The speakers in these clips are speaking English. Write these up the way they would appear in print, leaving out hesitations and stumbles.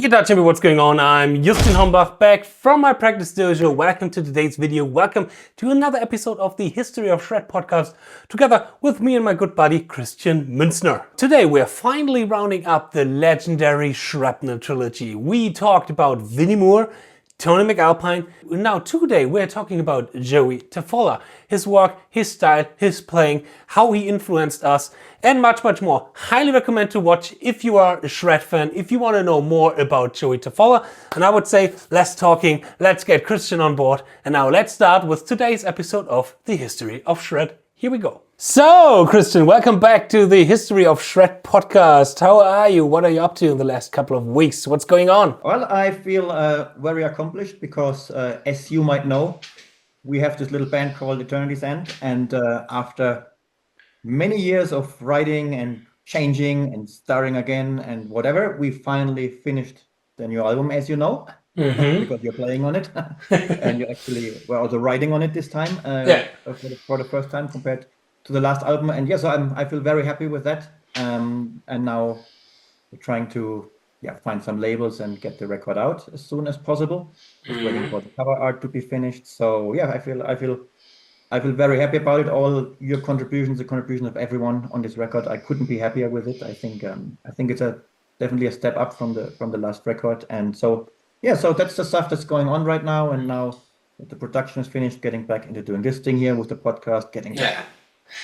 Guitar Champion, what's going on? I'm 𝗚𝙗𝙦𝙗𝙦, back from my practice dojo. Welcome to today's video. Welcome to another episode of the History of Shred podcast, together with me and my good buddy 𝗏𝗏𝗏𝗏𝗏. Today we're finally rounding up the legendary Shrapnel trilogy. We talked about Vinnie Moore, Tony McAlpine. Now today we're talking about Joey Tafolla, his work, his style, his playing, how he influenced us, and much more. Highly recommend to watch if you are a Shred fan, if you want to know more about Joey Tafolla. And I would say less talking, let's get Christian on board. And now let's start with today's episode of the History of Shred. Here we go. So, Christian, welcome back to the History of Shred podcast. How are you? What are you up to in the last couple of weeks? What's going on? Well, I feel very accomplished because, as you might know, we have this little band called Eternity's End. And after many years of writing and changing and starting again and whatever, we finally finished the new album, as you know, because you're playing on it. And you actually were also writing on it this time for the first time compared to the last album. And yes, I feel very happy with that. And now we're trying to find some labels and get the record out as soon as possible. Just waiting for the cover art to be finished. So yeah, I feel very happy about it. All your contributions, the contribution of everyone on this record, I couldn't be happier with it. I think it's definitely a step up from the last record. And so so that's the stuff that's going on right now. And now that the production is finished, getting back into doing this thing here with the podcast, getting back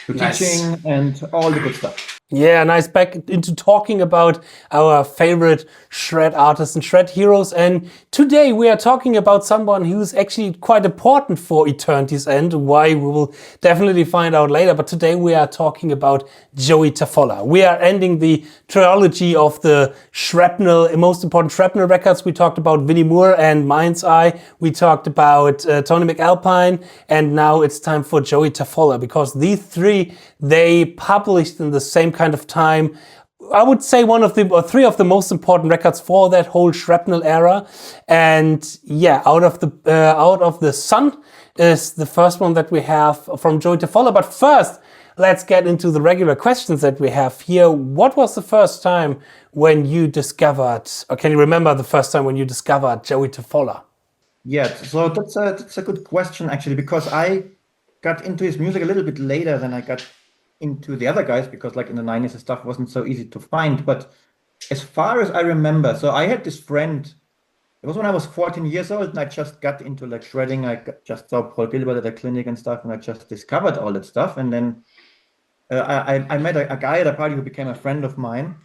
to teaching and all the good stuff. Yeah, nice. Back into talking about our favorite Shred artists and Shred heroes. And today we are talking about someone who's actually quite important for Eternity's End, why we will definitely find out later. But today we are talking about Joey Tafolla. We are ending the trilogy of the Shrapnel, most important Shrapnel records. We talked about Vinnie Moore and Mind's Eye. We talked about Tony McAlpine. And now it's time for Joey Tafolla, because these three, they published in the same kind of time. I would say three of the most important records for that whole Shrapnel era. And Out of the Sun is the first one that we have from Joey Tafolla. But first, let's get into the regular questions that we have here. What was the first time when you discovered, or can you remember the first time when you discovered Joey Tafolla? Yeah, so that's a good question actually, because I got into his music a little bit later than I got into the other guys, because like in the 90s the stuff wasn't so easy to find. But as far as I remember, so I had this friend, it was when I was 14 years old and I just got into like shredding. I just saw Paul Gilbert at a clinic and stuff, and I just discovered all that stuff. And then I met a guy at a party who became a friend of mine.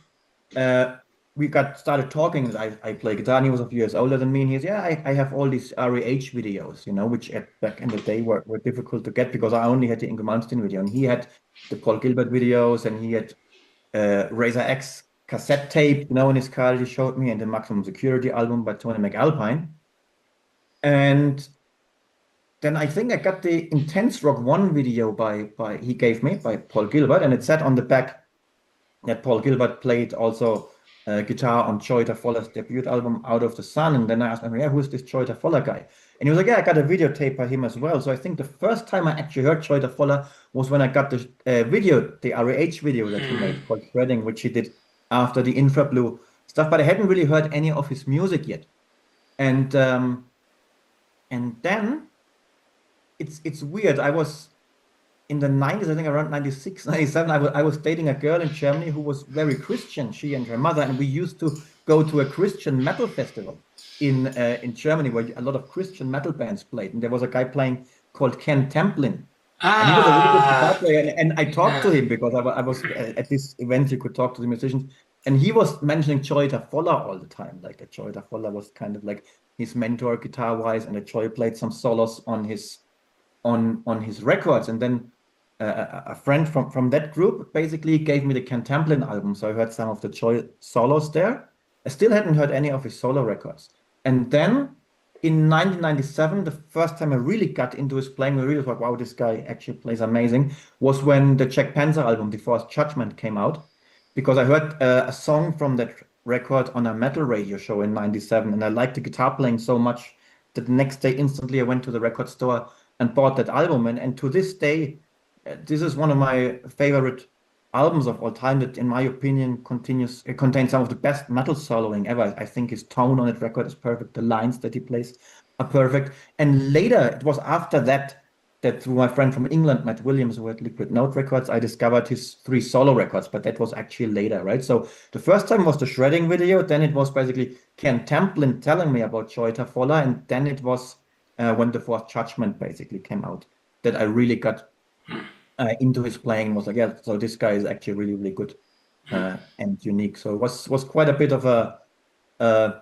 We started talking. I play guitar, and he was a few years older than me. And he's I have all these REH videos, which back in the day were difficult to get, because I only had the 𝗏𝗏𝗏𝗏 video, and he had the Paul Gilbert videos, and he had Razor X cassette tape, in his car. He showed me, and the Maximum Security album by Tony McAlpine. And then I think I got the Intense Rock 1 video he gave me by Paul Gilbert, and it said on the back that Paul Gilbert played also guitar on Joey Tafolla's debut album Out of the Sun. And then I asked him, who's this Joey Tafolla guy? And he was like, I got a videotape by him as well. So I think the first time I actually heard Joey Tafolla was when I got the video, the REH video that he made called Shredding, which he did after the Infra Blue stuff. But I hadn't really heard any of his music yet. And then it's weird. I was in the 90s, I think around 96, 97, I was dating a girl in Germany who was very Christian, she and her mother, and we used to go to a Christian metal festival in Germany where a lot of Christian metal bands played. And there was a guy playing called Ken Templin. And he was a really good guitar player, and I talked to him because I was at this event, you could talk to the musicians, and he was mentioning Joey Tafolla all the time. Like that Joey Tafolla was kind of like his mentor guitar-wise, and that Joey played some solos on his records. And then a friend from that group basically gave me the Ken Templin album, so I heard some of the Joey solos there. I still hadn't heard any of his solo records. And then in 1997, the first time I really got into his playing, I really thought, wow, this guy actually plays amazing, was when the Jag Panzer album, the Fourth Judgement, came out, because I heard a song from that record on a metal radio show in 97, and I liked the guitar playing so much that the next day instantly I went to the record store and bought that album. And to this day, this is one of my favorite albums of all time that, in my opinion, contains some of the best metal soloing ever. I think his tone on that record is perfect. The lines that he plays are perfect. And later, it was after that through my friend from England, Matt Williams, who had Liquid Note Records, I discovered his 3 solo records, but that was actually later, right? So the first time was the shredding video, then it was basically Ken Templin telling me about Joey Tafolla, and then it was when the Fourth Judgement basically came out that I really got into his playing and was like, yeah, so this guy is actually really, really good and unique. So it was quite a bit of a,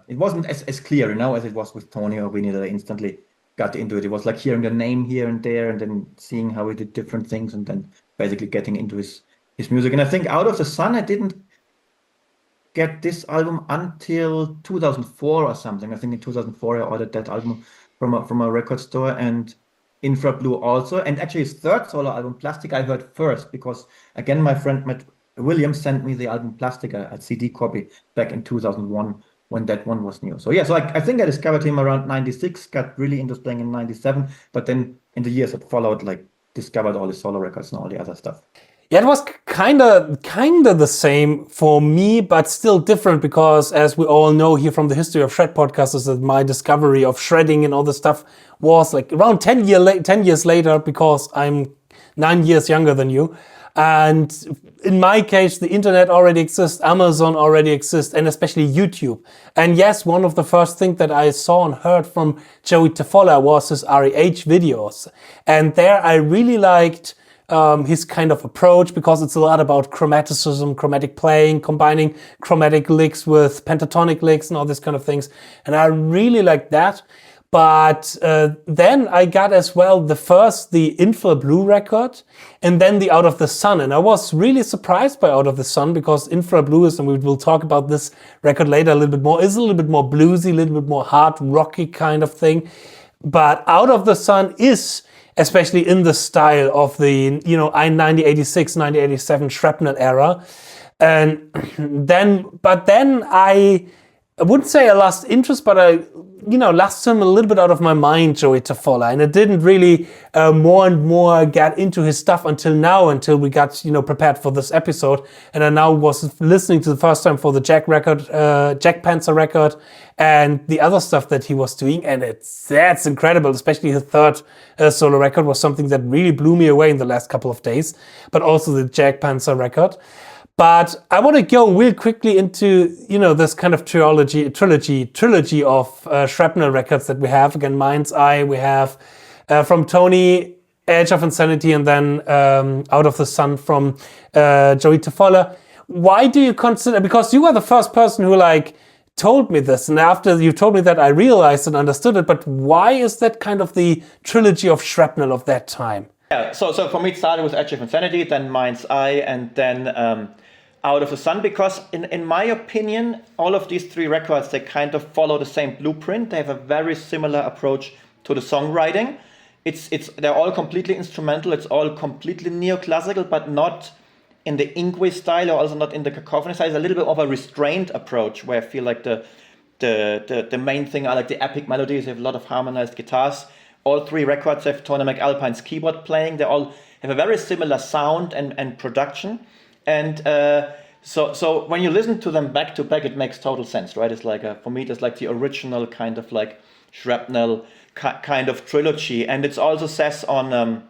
it wasn't as clear, as it was with Tony or Winnie that I instantly got into it. It was like hearing the name here and there and then seeing how he did different things and then basically getting into his music. And I think Out of the Sun, I didn't get this album until 2004 or something. I think in 2004 I ordered that album from a record store, and Infra Blue also. And actually his third solo album, Plastic, I heard first because, again, my friend Matt Williams sent me the album Plastic, a CD copy back in 2001 when that one was new. So yeah, so I think I discovered him around 96, got really into playing in 97, but then in the years that followed, discovered all his solo records and all the other stuff. Yeah, it was kind of the same for me, but still different because, as we all know here from the History of Shred podcast, is that my discovery of shredding and all this stuff was around 10 years later, because I'm 9 years younger than you. And in my case, the internet already exists, Amazon already exists, and especially YouTube. And yes, one of the first things that I saw and heard from Joey Tafolla was his REH videos. And there I really liked his kind of approach, because it's a lot about chromaticism, chromatic playing, combining chromatic licks with pentatonic licks and all these kind of things. And I really liked that. But then I got as well the Infra Blue record and then the Out of the Sun. And I was really surprised by Out of the Sun, because Infra Blue is, and we will talk about this record later a little bit more, is a little bit more bluesy, a little bit more hard rocky kind of thing. But Out of the Sun is, especially in the style of the, 1986, 1987 Shrapnel era. And then I wouldn't say I lost interest, but I lost him a little bit out of my mind, Joey Tafolla. And it didn't really more and more get into his stuff until we got, prepared for this episode. And I now was listening to the first time for the Jag Panzer record and the other stuff that he was doing. And that's incredible, especially his third solo record was something that really blew me away in the last couple of days, but also the Jag Panzer record. But I want to go real quickly into, this kind of trilogy of Shrapnel records that we have. Again, Mind's Eye, we have from Tony, Edge of Insanity, and then Out of the Sun from Joey Tafolla. Why do you consider, because you were the first person who told me this, and after you told me that, I realized and understood it, but why is that kind of the trilogy of Shrapnel of that time? Yeah, so for me it started with Edge of Insanity, then Mind's Eye, and then Out of the Sun, because in my opinion, all of these 3 records, they kind of follow the same blueprint. They have a very similar approach to the songwriting. They're all completely instrumental. It's all completely neoclassical, but not in the Yngwie style, or also not in the cacophony style. It's a little bit of a restrained approach, where I feel like the main thing are the epic melodies. They have a lot of harmonized guitars. All 3 records have Tony McAlpine's keyboard playing. They all have a very similar sound and production. And so when you listen to them back to back, it makes total sense, right? It's for me, it's the original kind of Shrapnel kind of trilogy. And it also says on,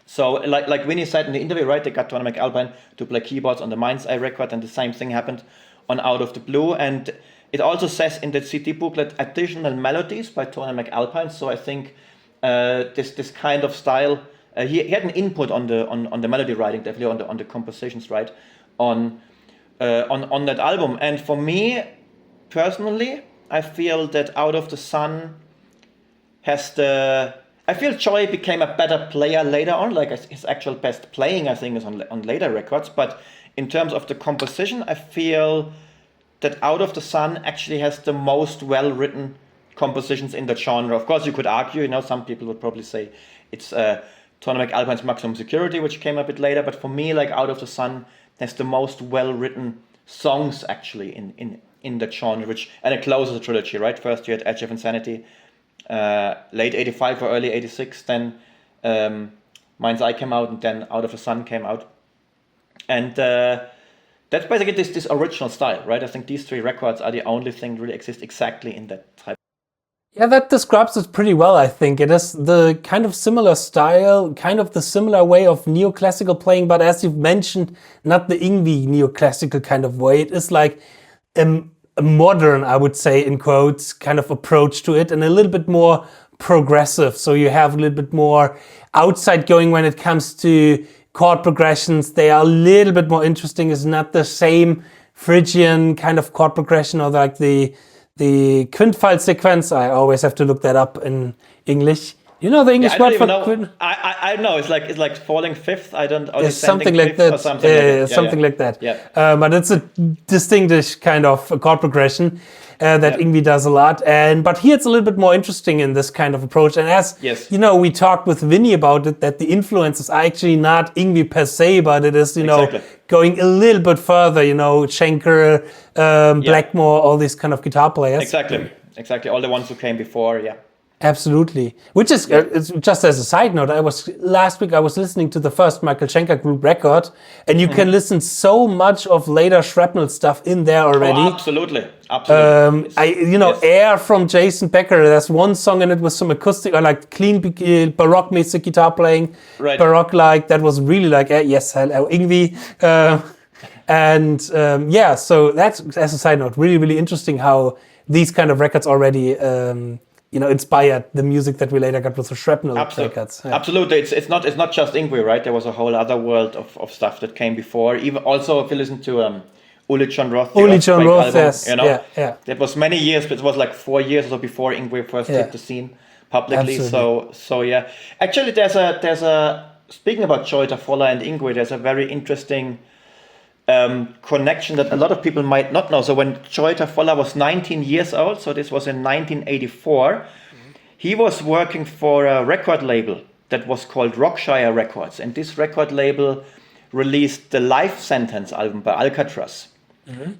so like Winnie said in the interview, right? They got Tony McAlpine to play keyboards on the Mind's Eye record, and the same thing happened on Out of the Blue. And it also says in the CD booklet, additional melodies by Tony McAlpine. So I think this kind of style, he had an input on the melody writing, definitely on the compositions, right, on that album. And for me personally, I feel that Out of the Sun I feel Joey became a better player later on. His actual best playing, I think, is on later records. But in terms of the composition, I feel that Out of the Sun actually has the most well-written compositions in the genre. Of course, you could argue, some people would probably say it's Tony McAlpine's Maximum Security, which came a bit later. But for me, Out of the Sun has the most well-written songs actually in the genre, and it closes the trilogy, right? First you had Edge of Insanity, late 85 or early 86, then Mind's Eye came out, and then Out of the Sun came out. And that's basically this original style, right? I think these three records are the only thing that really exist exactly in that type. Yeah, that describes it pretty well, I think. It is the kind of similar style, kind of the similar way of neoclassical playing, but as you've mentioned, not the Yngwie neoclassical kind of way. It is like a modern, I would say, in quotes, kind of approach to it, and a little bit more progressive. So you have a little bit more outside going when it comes to chord progressions. They are a little bit more interesting. It's not the same Phrygian kind of chord progression or like the quintile sequence. I always have to look that up in English. You know the English word for quint? I know it's like falling fifth. I don't. Or something like that. Something like that. Yeah. But it's a distinguished kind of chord progression that Yngwie does a lot. But here it's a little bit more interesting in this kind of approach. And as you know, we talked with Vinny about it, that the influences are actually not Yngwie per se, but it is going a little bit further. You know, Schenker, Blackmore, all these kind of guitar players. Exactly. All the ones who came before. Yeah. Absolutely. Which is just as a side note, last week I was listening to the first Michael Schenker group record, and you can listen so much of later Shrapnel stuff in there already. Oh, absolutely. Air from Jason Becker. There's one song in it with some acoustic or like clean Baroque music guitar playing, Baroque like that was really like Yngwie. So that's as a side note, really really interesting how these kind of records already. Inspired the music that we later got with the Shrapnel records. Yeah. Absolutely, it's not just Yngwie, right? There was a whole other world of stuff that came before. Even also, if you listen to Uli John Roth, yes, that was many years, but it was like 4 years or so before Yngwie first hit the scene publicly. Absolutely. So yeah. Actually, there's a speaking about Joey Tafolla and Yngwie, there's a very interesting connection that a lot of people might not know. So when Joey Tafolla was 19 years old, so this was in 1984, he was working for a record label that was called Rockshire Records. And this record label released the Life Sentence album by Alcatraz.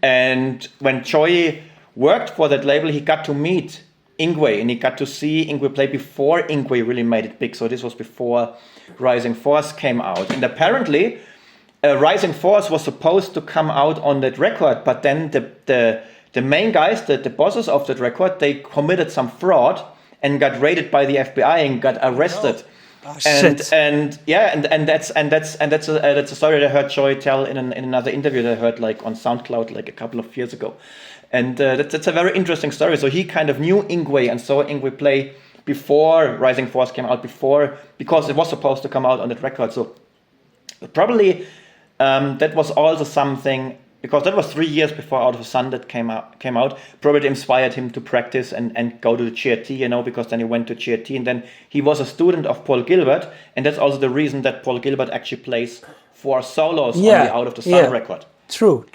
And when Joey worked for that label, he got to meet Yngwie and he got to see Yngwie play before Yngwie really made it big. So this was before Rising Force came out. And apparently, Rising Force was supposed to come out on that record, but then the main guys, the bosses of that record, they committed some fraud and got raided by the FBI and got arrested. That's a story that I heard Joey tell in another interview that I heard like on SoundCloud like a couple of years ago, and that's a very interesting story. So he kind of knew Yngwie and saw Yngwie play before Rising Force came out, because it was supposed to come out on that record. So probably. That was also something, because that was 3 years before Out of the Sun that came out, probably inspired him to practice and go to the GRT, because then he went to GRT and then he was a student of Paul Gilbert, and that's also the reason that Paul Gilbert actually plays 4 solos on the Out of the Sun record. True.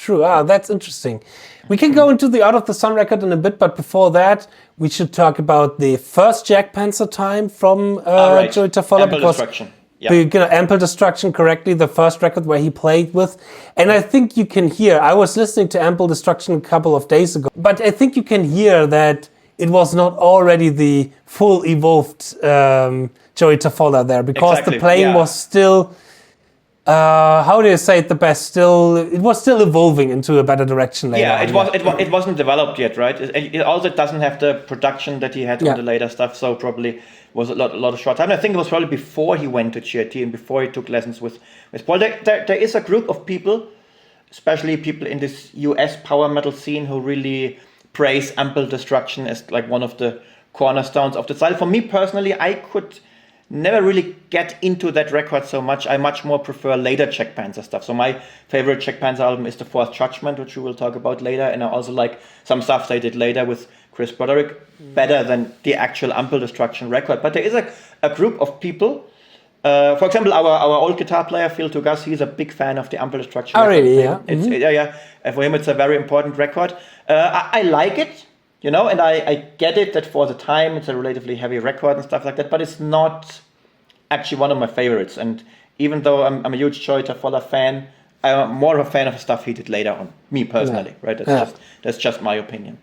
That's interesting. We can go into the Out of the Sun record in a bit, but before that, we should talk about the first Jag Panzer time from Joey Tafolla. Ample Destruction. Ample Destruction, correctly, the first record where he played with. And I think you can hear, I was listening to Ample Destruction a couple of days ago, but I think you can hear that it was not already the full evolved Joey Tafolla there, because the playing was still, how do you say it the best? It was still evolving into a better direction later. Yeah, it wasn't developed yet, right? It also doesn't have the production that he had on the later stuff, so probably was a lot of short time. I think it was probably before he went to GRT and before he took lessons with Paul. There is a group of people, especially people in this US power metal scene, who really praise Ample Destruction as like one of the cornerstones of the style. For me personally, I could never really get into that record so much. I much more prefer later Jag Panzer stuff. So my favorite Jag Panzer album is the Fourth Judgement, which we will talk about later. And I also like some stuff they did later with Chris Broderick better than the actual Ample Destruction record. But there is a group of people. For example, our old guitar player, Phil Tugas, he's a big fan of the Ample Destruction record. Really? Yeah. For him, it's a very important record. I like it, and I get it that for the time it's a relatively heavy record and stuff like that, but it's not actually one of my favorites. And even though I'm a huge Joey Tafolla fan, I'm more of a fan of the stuff he did later on, me personally, right? That's just my opinion.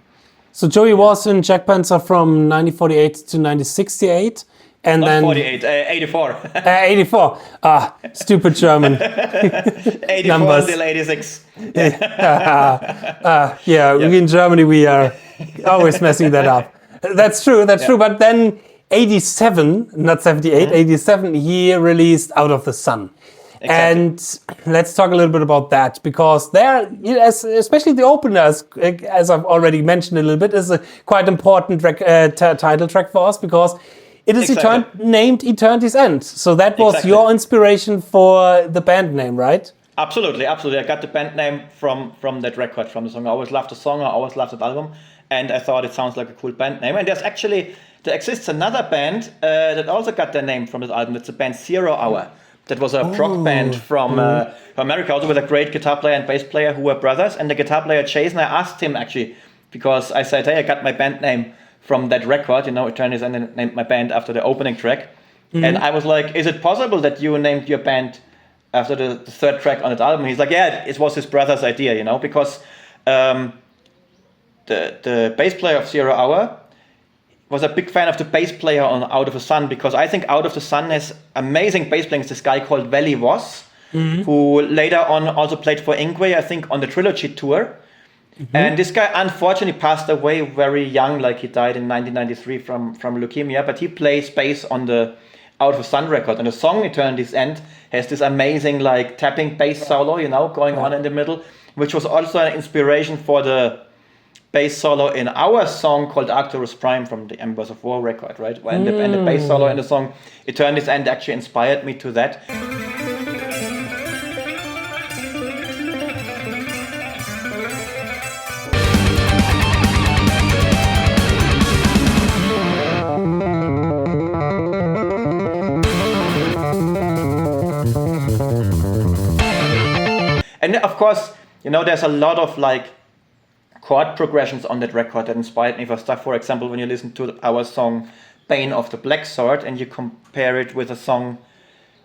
So Joey was in Jag Panzer from 1948 to 1968. And Not then 48, 84. 84. Ah, stupid German 84 numbers. until 86. Yeah, in Germany we are always messing that up. That's true, true. But then 87, not 78, 87, he released Out of the Sun. Exactly. And let's talk a little bit about that, because there, especially the opener, as I've already mentioned a little bit, is a quite important title track for us, because it is named Eternity's End. So that was your inspiration for the band name, right? Absolutely. I got the band name from that record, from the song. I always loved the song, I always loved that album, and I thought it sounds like a cool band name. And there exists another band that also got their name from this album. It's the band 0 Hour. That was a prog band from America, also with a great guitar player and bass player who were brothers. And the guitar player Jason, I asked him actually, because I said, hey, I got my band name from that record, Eternity's End, and named my band after the opening track. And I was like, is it possible that you named your band after the third track on that album? He's like, yeah, it was his brother's idea, because the bass player of 0 Hour was a big fan of the bass player on Out of the Sun, because I think Out of the Sun has amazing bass playing. This guy called Veli Voss, who later on also played for Yngwie, I think, on the Trilogy tour. And this guy unfortunately passed away very young, like he died in 1993 from leukemia, but he plays bass on the Out of the Sun record. And the song Eternity's End has this amazing like tapping bass solo, going on in the middle, which was also an inspiration for the bass solo in our song called Arcturus Prime from the Embers of War record, right? And the bass solo in the song Eternity's End actually inspired me to that. And of course, there's a lot of like chord progressions on that record that inspired me for stuff. For example, when you listen to our song Bane of the Black Sword and you compare it with a song,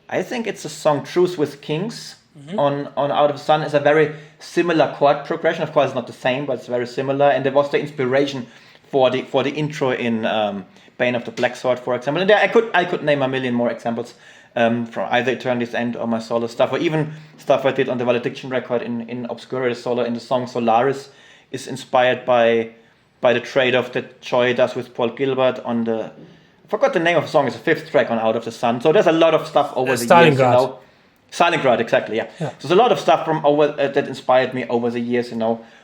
I think it's a song Truce with Kings on Out of the Sun, is a very similar chord progression. Of course, it's not the same, but it's very similar. And there was the inspiration for the intro in Bane of the Black Sword, for example. And there I could name a million more examples from either Eternity's End or my solo stuff, or even stuff I did on the Valediction record in Obscura. The solo in the song Solaris is inspired by the trade-off that Joy does with Paul Gilbert on the, I forgot the name of the song, it's the 5th track on Out of the Sun. So there's a lot of stuff over the years, Stalingrad, exactly, yeah. So there's a lot of stuff from over that inspired me over the years,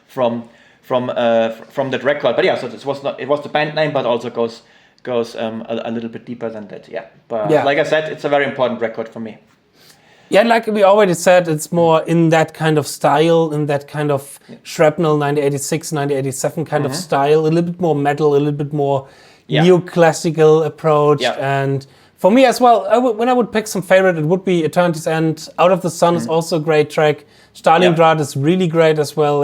from that record. But yeah, so it was the band name, but also goes a little bit deeper than that, yeah. But like I said, it's a very important record for me. Yeah, like we already said, it's more in that kind of style, in that kind of Shrapnel 1986, 1987 kind of style, a little bit more metal, a little bit more neoclassical approach. And for me as well, when I would pick some favorite, it would be Eternity's End. Out of the Sun is also a great track. Stalingrad is really great as well.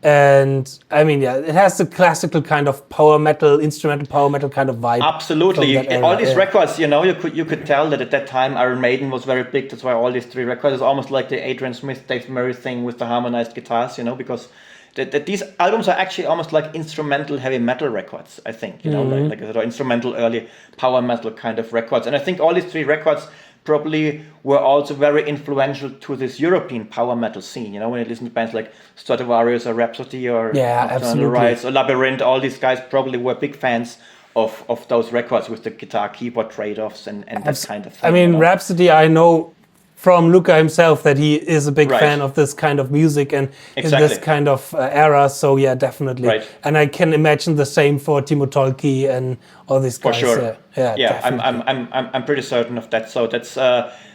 And I mean, it has the classical kind of power metal, instrumental power metal kind of vibe. Absolutely. All these records, you could tell that at that time Iron Maiden was very big. That's why all these three records is almost like the Adrian Smith, Dave Murray thing with the harmonized guitars, because that these albums are actually almost like instrumental heavy metal records, I think, like sort of instrumental early power metal kind of records. And I think all these three records probably were also very influential to this European power metal scene. When you listen to bands like Stratovarius or Rhapsody or Nocturnal Rites or Labyrinth, all these guys probably were big fans of those records with the guitar keyboard trade-offs and that kind of thing. I mean, Rhapsody, I know from Luca himself that he is a big fan of this kind of music and in this kind of era. So yeah, definitely. And I can imagine the same for Timo Tolkki and all these guys. For sure. Yeah. I'm pretty certain of that. So that's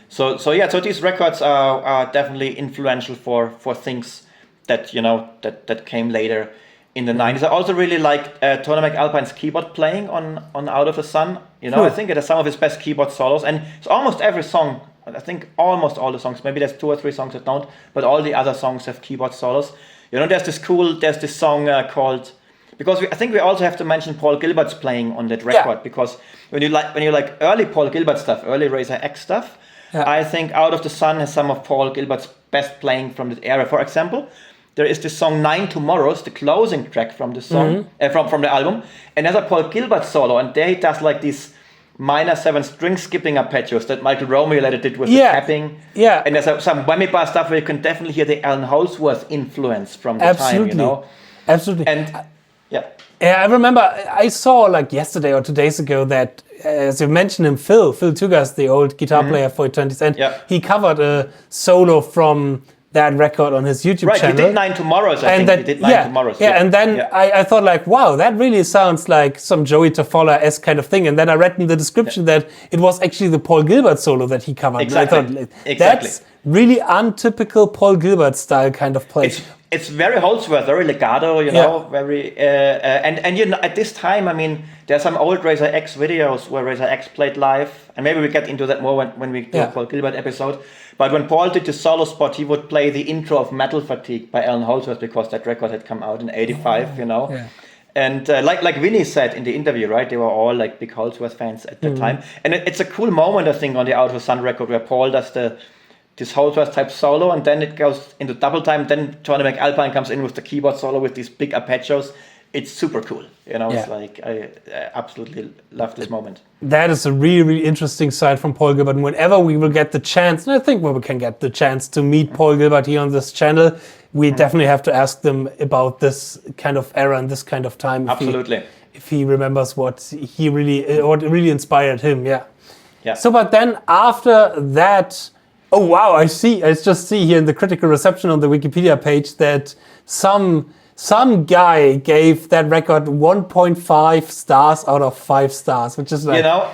so these records are definitely influential for things that that came later in the 90s. I also really like Tony McAlpine's keyboard playing on Out of the Sun. I think it has some of his best keyboard solos, and it's almost every song. I think almost all the songs, maybe there's 2 or 3 songs that don't, but all the other songs have keyboard solos. There's this song called, because I think we also have to mention Paul Gilbert's playing on that record, because when you like early Paul Gilbert stuff, early Razor X stuff, I think Out of the Sun has some of Paul Gilbert's best playing from that era. For example, there is this song 9 Tomorrows, the closing track from the song, from the album, and there's a Paul Gilbert solo, and there he does like these minor 7 string skipping arpeggios that Michael Romeo later did with the tapping. Yeah. And there's some whammy bar stuff where you can definitely hear the Alan Holdsworth influence from the time, you know. Absolutely. And yeah, I remember I saw like yesterday or 2 days ago that, as you mentioned him, Phil Tugas, the old guitar player for Eternity's End, he covered a solo from that record on his YouTube channel. He did 9 Tomorrows, I think. He did 9 Tomorrows. Yeah, and then I thought like, wow, that really sounds like some Joey Tafolla-esque kind of thing. And then I read in the description that it was actually the Paul Gilbert solo that he covered. Exactly. And I thought, that's really untypical Paul Gilbert style kind of play. It's very Holdsworth, very legato, you know, very and you know, at this time, I mean, there's some old Razor X videos where Razor X played live, and maybe we get into that more when we do a Paul Gilbert episode. But when Paul did the solo spot, he would play the intro of Metal Fatigue by Alan Holdsworth because that record had come out in '85, you know. Yeah. And like Vinny said in the interview, right, they were all like big Holdsworth fans at the time. And it's a cool moment, I think, on the Out of the Sun record where Paul does this Holdsworth type solo, and then it goes into double time. Then Tony McAlpine comes in with the keyboard solo with these big arpeggios. It's super cool, you know. It's like I absolutely love this moment. That is a really, really interesting side from Paul Gilbert. And whenever we will get the chance, and I think we can get the chance to meet Paul Gilbert here on this channel, we definitely have to ask them about this kind of era and this kind of time. Absolutely. If he remembers what really inspired him, yeah. So, but then after that. Oh wow! I just see here in the critical reception on the Wikipedia page that some guy gave that record 1.5 stars out of 5 stars, which is like, you know,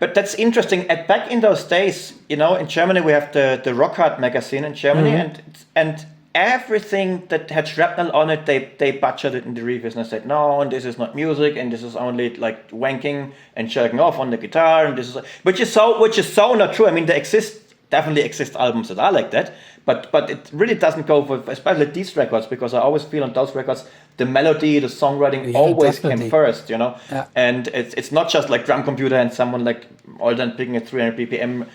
but that's interesting. Back in those days, you know, in Germany we have the Rock Hard magazine in Germany, and everything that had shrapnel on it, they butchered it in the reviews and said, no, and this is not music, and this is only like wanking and jerking off on the guitar, and this is which is so not true. I mean, definitely exist albums that are like that, but it really doesn't go for especially these records, because I always feel on those records the melody, the songwriting always came first, you know. And it's not just like drum computer and someone like all done picking at 300 BPM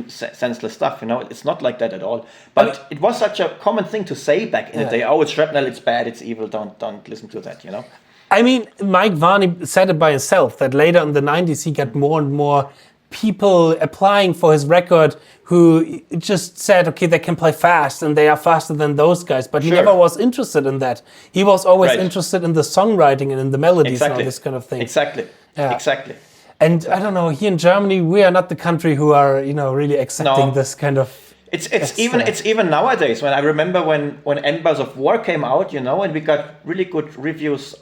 senseless stuff, you know. It's not like that at all. But it was such a common thing to say back in the day. Oh, it's shrapnel, it's bad, it's evil. Don't listen to that, you know. I mean, Mike Varney said it by himself that later in the 90s he got more and more people applying for his record who just said, okay, they can play fast and they are faster than those guys, but he never was interested in that. He was always interested in the songwriting and in the melodies and all this kind of thing. Exactly. And I don't know, here in Germany, we are not the country who are, you know, really accepting this kind of. It's even nowadays. When I remember when Embers of War came out, you know, and we got really good reviews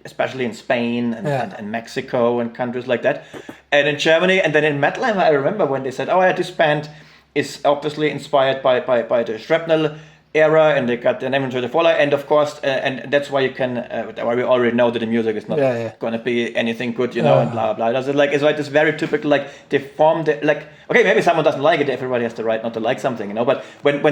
especially in Spain and Mexico and countries like that, and in Germany, and then in Metalheim, I remember when they said, "Oh, yeah, this band is obviously inspired by the shrapnel era," and they got the name into the Tafolla, and of course, and that's why you can, why we already know that the music is not going to be anything good, you know, and blah blah. It's like this very typical, like they form like. Okay, maybe someone doesn't like it. Everybody has the right not to like something, you know. But when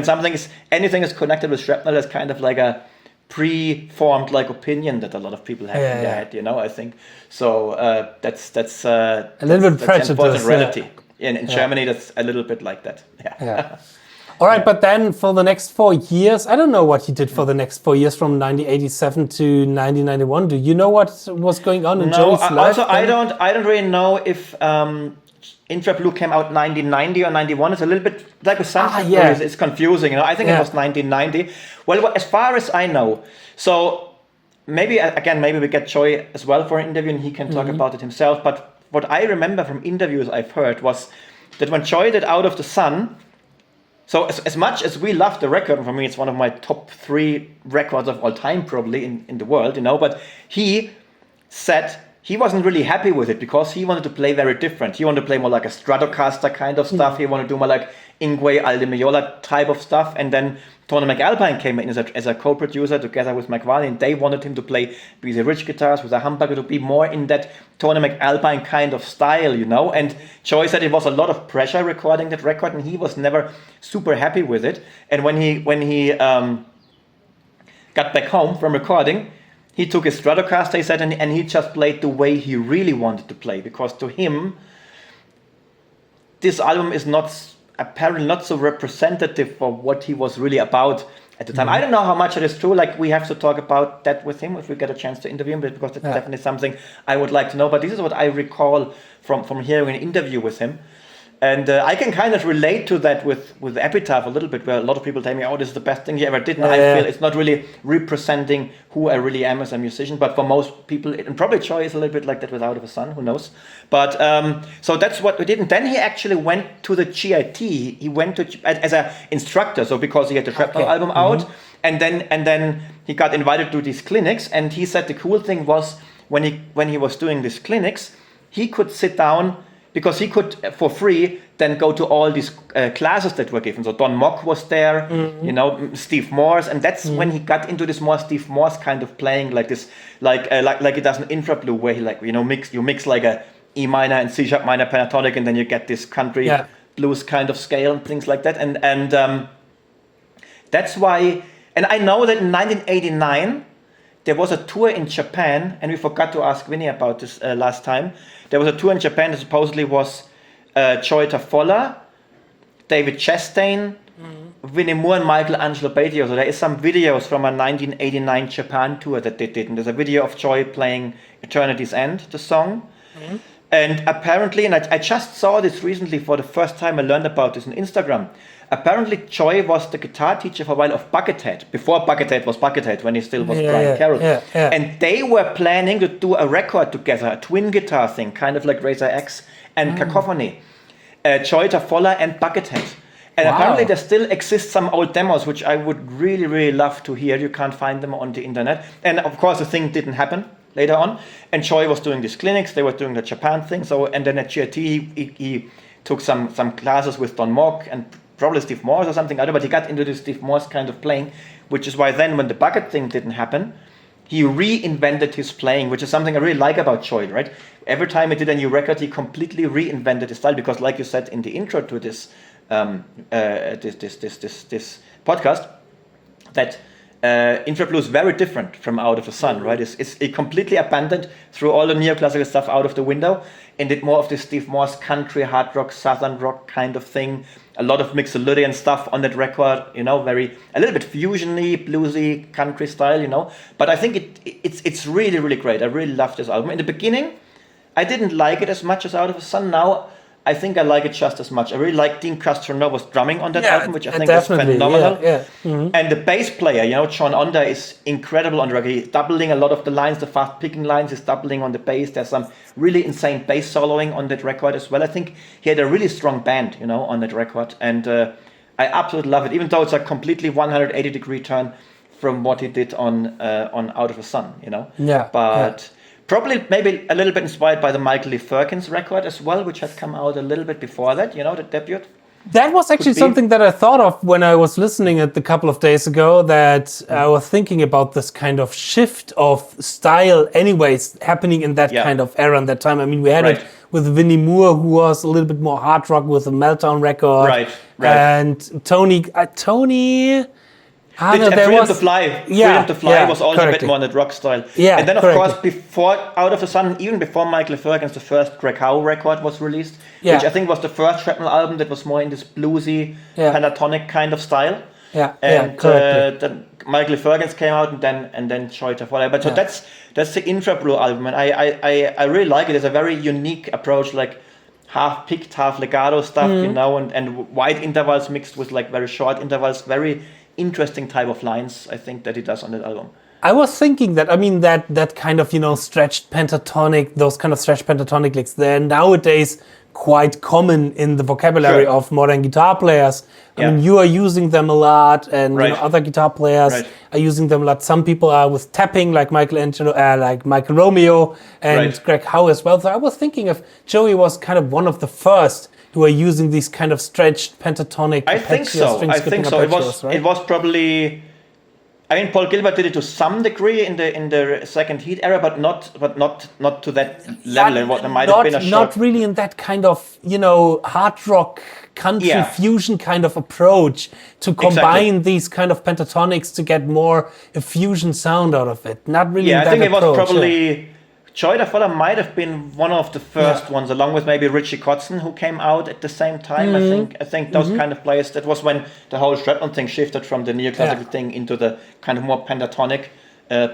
anything is connected with shrapnel, it's kind of like a pre-formed like opinion that a lot of people have in their head, you know. I think so. That's a little bit prejudice. Important reality. In Germany, that's a little bit like that. All right, but then for the next 4 years, I don't know what he did for the next 4 years from 1987 to 1991. Do you know what was going on in Joey's life? Also, I don't really know if Infra Blue came out 1990 or 91. It's a little bit like with something. It's confusing. You know, I think it was 1990. Well, as far as I know, so maybe we get Joey as well for an interview, and he can talk about it himself. But what I remember from interviews I've heard was that when Joey did Out of the Sun. So as much as we love the record, and for me it's one of my top 3 records of all time probably in the world, you know, but he said he wasn't really happy with it because he wanted to play very different. He wanted to play more like a Stratocaster kind of stuff. He wanted to do more like 𝗏𝗏𝗏𝗏 type of stuff. And then Tony McAlpine came in as a co-producer together with Mike Varney, and they wanted him to play the rich guitars with a humbucker, to be more in that Tony McAlpine kind of style, you know. And Joey said it was a lot of pressure recording that record, and he was never super happy with it. And when he got back home from recording, he took his Stratocaster, he said, and he just played the way he really wanted to play, because to him, this album is apparently not so representative for what he was really about at the time. I don't know how much it is true. Like, we have to talk about that with him if we get a chance to interview him, because it's definitely something I would like to know. But this is what I recall from hearing an interview with him. And I can kind of relate to that with Epitaph a little bit, where a lot of people tell me, oh, this is the best thing he ever did. And I feel it's not really representing who I really am as a musician. But for most people, and probably 𝗏 is a little bit like that with Out of the Sun, who knows. But so that's what we did. And then he actually went to the GIT. He went to as an instructor, so because he had the Shrapnel album out. And then he got invited to these clinics. And he said the cool thing was when he was doing these clinics, he could sit down, because he could, for free, then go to all these classes that were given. So Don Mock was there, you know, Steve Morse, and that's when he got into this more Steve Morse kind of playing, like this, like he does in Infra Blue, where he, like, you know, mix like a E minor and C sharp minor pentatonic, and then you get this country blues kind of scale and things like that. And that's why. And I know that in 1989 there was a tour in Japan, and we forgot to ask Vinny about this last time. There was a tour in Japan that supposedly was 𝗏 Tafolla, David Chastain, Vinnie Moore, and Michelangelo Batio. So there is some videos from a 1989 Japan tour that they did. And there's a video of 𝗏 playing Eternity's End, the song. And apparently, and I just saw this recently for the first time, I learned about this on Instagram. Apparently, 𝗏 was the guitar teacher for a while of Buckethead, before Buckethead was Buckethead, when he still was Brian Carroll. And they were planning to do a record together, a twin guitar thing, kind of like Razor X and Cacophony. 𝗏 Tafolla and Buckethead. And apparently there still exist some old demos, which I would really, really love to hear. You can't find them on the internet. And of course, the thing didn't happen later on. And 𝗏 was doing these clinics, they were doing the Japan thing. So, and then at GIT, he took some classes with Don Mock and probably Steve Morse or something, I don't know, but he got into this Steve Morse kind of playing, which is why then when the bucket thing didn't happen, he reinvented his playing, which is something I really like about 𝗏, right? Every time he did a new record, he completely reinvented his style, because like you said in the intro to this this podcast, that Infra Blue is very different from Out of the Sun, right? It's completely abandoned, threw all the neoclassical stuff out of the window, and did more of this Steve Morse country, hard rock, southern rock kind of thing. A lot of Mixolydian stuff on that record, you know, a little bit fusion-y, bluesy, country style, you know. But I think it's really, really great. I really love this album. In the beginning, I didn't like it as much as Out of the Sun. Now, I think I like it just as much. I really like Dean Castronovo's drumming on that album, which I think is phenomenal. And the bass player, you know, John Onder, is incredible on the record. He's doubling a lot of the lines, the fast picking lines, he's doubling on the bass. There's some really insane bass soloing on that record as well. I think he had a really strong band, you know, on that record. And I absolutely love it, even though it's a completely 180-degree turn from what he did on Out of the Sun, you know. Probably maybe a little bit inspired by the Michael Lee Firkins record as well, which had come out a little bit before that, you know, the debut. That was actually something that I thought of when I was listening it a couple of days ago, that I was thinking about this kind of shift of style anyways happening in that kind of era and that time. I mean, we had it with Vinnie Moore, who was a little bit more hard rock with the Meltdown record. And Tony... Freedom to Fly. Freedom to Fly was also a bit more on that rock style. And then, of course, before Out of the Sun, even before Michael Firkins, the first Greg Howe record was released, which I think was the first Shrapnel album that was more in this bluesy, pentatonic kind of style. Then Michael Firkins came out, and then 𝗏 Tafolla. But so that's the Infra Blue album, and I really like it. It's a very unique approach, like half picked, half legato stuff, you know, and wide intervals mixed with like very short intervals, very interesting type of lines, I think, that he does on that album. I was thinking that, I mean, that kind of, you know, stretched pentatonic, those kind of stretched pentatonic licks, they're nowadays quite common in the vocabulary of modern guitar players. I mean, you are using them a lot, and you know, other guitar players are using them a lot. Some people are with tapping, like Michael Romeo and Greg Howe as well. So I was thinking if 𝗏 was kind of one of the first who are using these kind of stretched pentatonic. I think so. It was probably. I mean, Paul Gilbert did it to some degree in the second Heat era, but not to that level. And what might have been a short. Not really in that kind of, you know, hard rock country fusion kind of approach to combine these kind of pentatonics to get more a fusion sound out of it. Not really. I think it was probably Tafolla might have been one of the first ones, along with maybe 𝙤𝙤𝙙𝗚𝗏, who came out at the same time. I think those kind of players. That was when the whole shrapnel thing shifted from the neoclassical thing into the kind of more pentatonic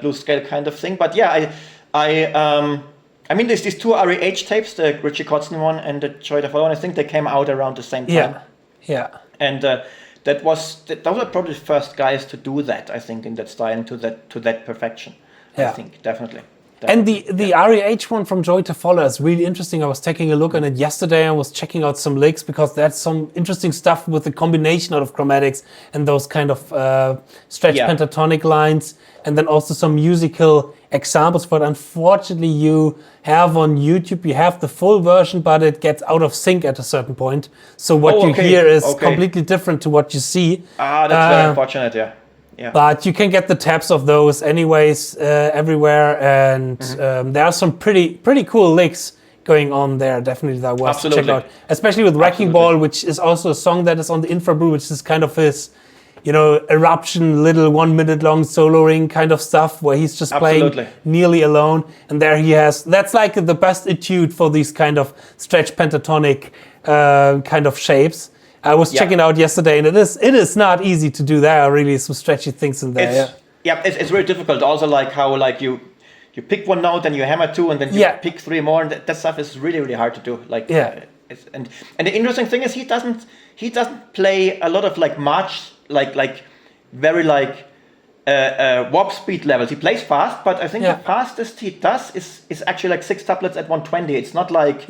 blues scale kind of thing. But yeah, I mean, there's these two REH tapes, the 𝙤𝙤𝙙𝗏 one and the Tafolla one. I think they came out around the same time. Yeah. And those were probably the first guys to do that. I think in that style and to that perfection. I think definitely. And the REH one from Joey Tafolla is really interesting. I was taking a look on it yesterday. I was checking out some licks because that's some interesting stuff with the combination of chromatics and those kind of stretch pentatonic lines, and then also some musical examples. But unfortunately, you have on YouTube, you have the full version, but it gets out of sync at a certain point. So what you hear is completely different to what you see. That's very unfortunate, Yeah. But you can get the tabs of those anyways everywhere, and there are some pretty cool licks going on there. Definitely that was to check out, especially with Wrecking Ball, which is also a song that is on the Infra Blue, which is kind of his, eruption, little 1 minute long soloing kind of stuff where he's just playing nearly alone. And there he has, that's like the best etude for these kind of stretch pentatonic kind of shapes. I was checking out yesterday, and it is not easy to do. There are really some stretchy things in there. It's very difficult. Also, like how you pick one note and you hammer two, and then you pick three more, and that stuff is really hard to do. And the interesting thing is he doesn't play a lot of like march very warp speed levels. He plays fast, but I think the fastest he does is actually like 6 tuplets at 120. It's not like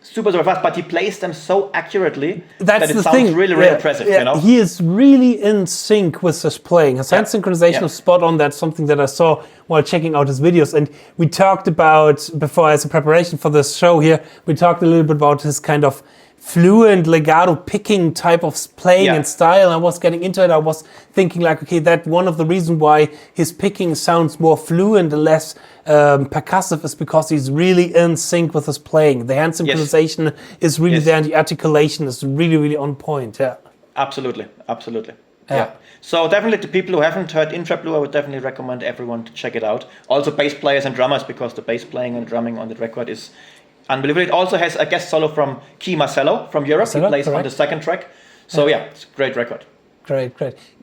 super fast, but he plays them so accurately that it sounds really impressive. He is really in sync with his playing. His hand synchronization is spot on. That's something that I saw while checking out his videos. And we talked about, before as a preparation for this show here, we talked a little bit about his kind of fluent legato picking type of playing and style. I was getting into it. I was thinking like, okay, that one of the reasons why his picking sounds more fluent and less percussive is because he's really in sync with his playing. The hand synchronization is really there, and the articulation is really on point. Absolutely. So definitely to people who haven't heard Infra Blue, I would definitely recommend everyone to check it out. Also bass players and drummers, because the bass playing and drumming on the record is unbelievable. It also has a guest solo from 𝗗𝗦𝙗 from Europe. He plays on the second track. So it's a great record. Great.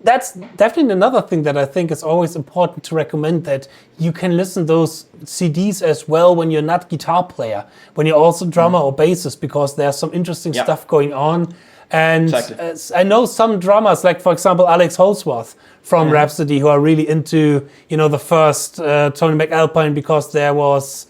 That's definitely another thing that I think is always important to recommend, that you can listen those CDs as well when you're not guitar player, when you're also drummer or bassist, because there's some interesting stuff going on. And I know some drummers, like for example Alex Holsworth from Rhapsody, who are really into the first Tony McAlpine, because there was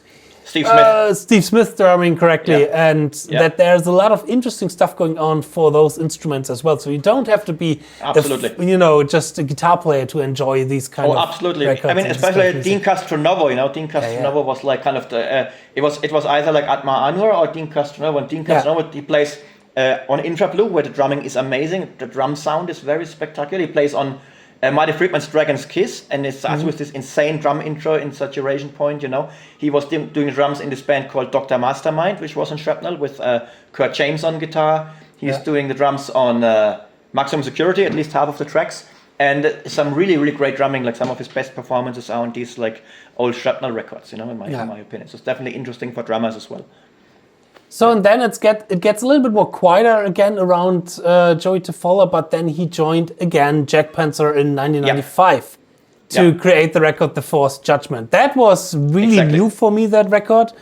Steve Smith drumming correctly, and that there's a lot of interesting stuff going on for those instruments as well. So you don't have to be just a guitar player to enjoy these kind of records. I mean, especially 𝗐𝗏 Castronovo. 𝗐𝗏 Castronovo was like kind of the it was either like Atma Anwar or 𝗐𝗏 Castronovo. And 𝗐𝗏 Castronovo, he plays on Infra Blue, where the drumming is amazing. The drum sound is very spectacular. He plays on Marty Friedman's Dragon's Kiss, and it starts with this insane drum intro in Saturation Point. He was doing drums in this band called Dr. Mastermind, which was on Shrapnel, with Kurt James on guitar. He's doing the drums on Maximum Security, at least half of the tracks, and some really great drumming. Like some of his best performances are on these like old Shrapnel records, in my opinion. So it's definitely interesting for drummers as well. So and then it gets a little bit more quieter again around Joey Tafolla, but then he joined again Jag Panzer in 1995 to create the record The Fourth Judgement. That was really new for me, that record.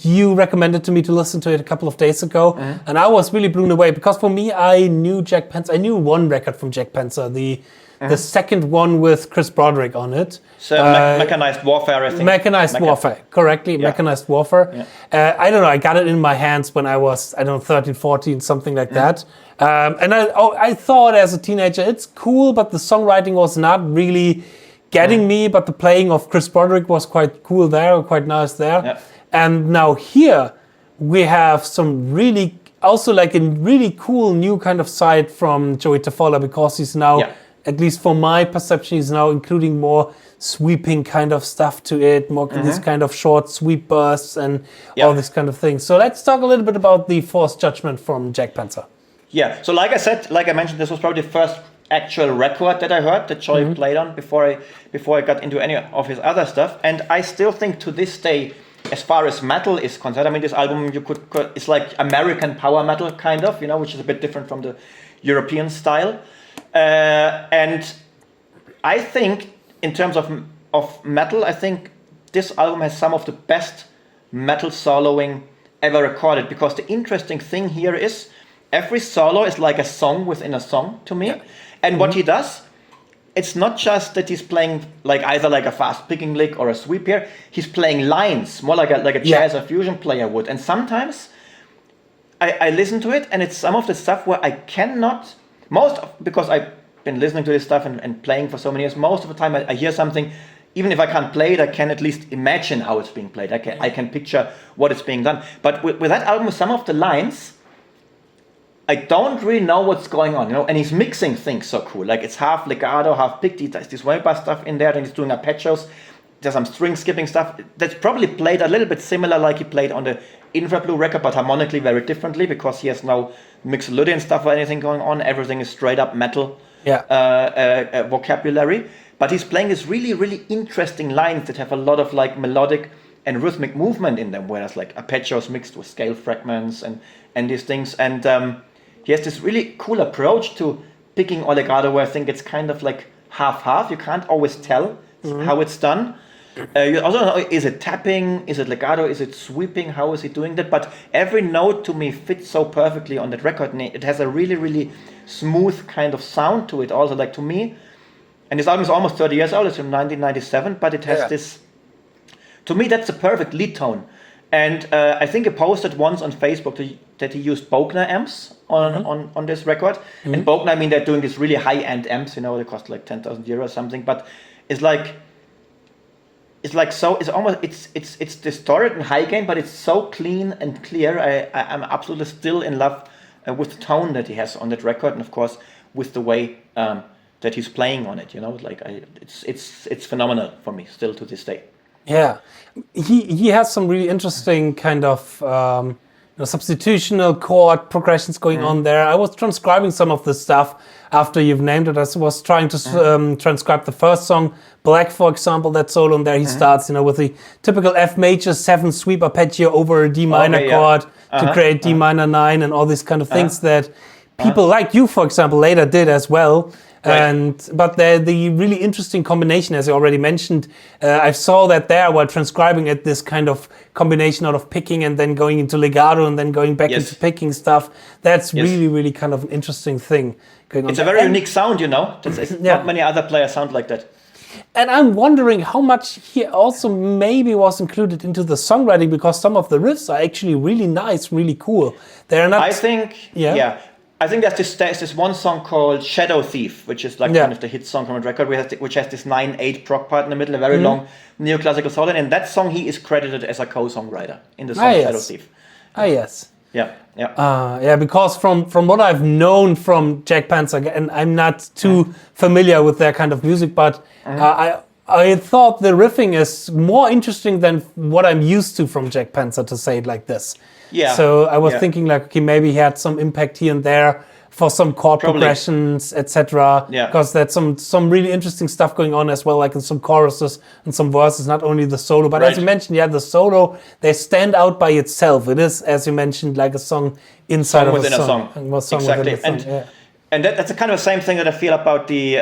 You recommended to me to listen to it a couple of days ago, and I was really blown away, because for me, I knew Jag Panzer. I knew one record from Jag Panzer, the second one with Chris Broderick on it. So Mechanized Warfare, I think. Mechanized Warfare, correctly. Mechanized Warfare. I don't know, I got it in my hands when I was, 13, 14, something like that. And I thought as a teenager, it's cool, but the songwriting was not really getting me, but the playing of Chris Broderick was quite cool there, quite nice there. And now here, we have some really, also like a really cool new kind of side from Joey Tafolla, because he's now, at least for my perception, he's now including more sweeping kind of stuff to it, more these kind of short sweep bursts and all this kind of things. So let's talk a little bit about the Fourth Judgement from Jag Panzer. Yeah, so like I mentioned, this was probably the first actual record that I heard that Joey played on before I got into any of his other stuff. And I still think to this day as far as metal is concerned, I mean, this album it's like American power metal kind of, which is a bit different from the European style. And I think in terms of metal, I think this album has some of the best metal soloing ever recorded, because the interesting thing here is every solo is like a song within a song to me. Yeah. And what he does, it's not just that he's playing like either like a fast picking lick or a sweep here. He's playing lines, more like a jazz or fusion player would. And sometimes I listen to it, and it's some of the stuff where I cannot, because I've been listening to this stuff and playing for so many years, most of the time I hear something, even if I can't play it, I can at least imagine how it's being played. I can picture what is being done. But with that album, some of the lines, I don't really know what's going on, and he's mixing things so cool. Like it's half legato, half picked. There's this wave bass stuff in there, and he's doing arpeggios. There's some string skipping stuff that's probably played a little bit similar like he played on the Infra Blue record, but harmonically very differently, because he has no Mixolydian stuff or anything going on. Everything is straight up metal vocabulary. But he's playing these really, really interesting lines that have a lot of like melodic and rhythmic movement in them, whereas like arpeggios mixed with scale fragments and these things. And he has this really cool approach to picking legato, where I think it's kind of like half-half. You can't always tell how it's done. You also don't know, is it tapping, is it legato, is it sweeping, how is he doing that? But every note to me fits so perfectly on that record, and it has a really, really smooth kind of sound to it also, like to me. And this album is almost 30 years old, it's from 1997, but it has this, to me that's the perfect lead tone. And I think he posted once on Facebook that he used Bogner amps on this record. And Bogner, I mean, they're doing these really high-end amps, they cost like 10,000 euros or something, but it's distorted and high gain, but it's so clean and clear. I'm absolutely still in love with the tone that he has on that record, and of course with the way that he's playing on it. It's phenomenal for me still to this day. Yeah, he has some really interesting kind of substitutional chord progressions going on there. I was transcribing some of this stuff after you've named it. I was trying to transcribe the first song, Black, for example, that solo, and there he starts, with the typical F major 7 sweep arpeggio over a D minor chord to create D minor 9 and all these kind of things that people like you, for example, later did as well. Right. But the really interesting combination, as I already mentioned, I saw that there while transcribing it, this kind of combination out of picking and then going into legato and then going back into picking stuff. That's really, really kind of an interesting thing going on. It's a very unique sound, Not many other players sound like that. And I'm wondering how much he also maybe was included into the songwriting, because some of the riffs are actually really nice, really cool. They're not. I think. I think there's this one song called Shadow Thief, which is like kind of the hit song from a record, which has this 9/8 prog part in the middle, a very long neoclassical solo. And in that song, he is credited as a co-songwriter in the song Shadow Thief. Yes. Yeah. Because from what I've known from Jag Panzer, and I'm not too familiar with their kind of music, but I thought the riffing is more interesting than what I'm used to from Jag Panzer, to say it like this. Yeah. So I was thinking like, okay, maybe he had some impact here and there for some chord progressions, etc. Yeah. Because there's some really interesting stuff going on as well, like in some choruses and some verses, not only the solo. But as you mentioned, the solo, they stand out by itself. It is, as you mentioned, like a song inside of a song. Exactly. And that's a kind of the same thing that I feel about the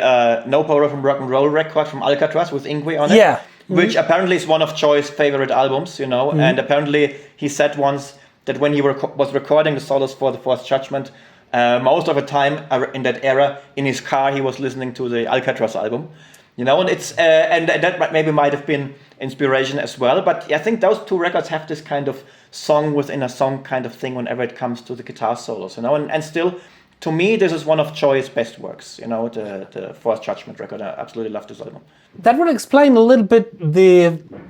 No Power from Rock and Roll record from Alcatraz with Yngwie on it. Yeah. Which apparently is one of Joy's favorite albums, And apparently he said once that when he was recording the solos for the Fourth Judgement, most of the time in that era, in his car, he was listening to the Alcatraz album, and it's and that maybe might have been inspiration as well. But I think those two records have this kind of song within a song kind of thing whenever it comes to the guitar solos, and still, to me, this is one of Joy's best works, the Fourth Judgement record. I absolutely love this album. That would explain a little bit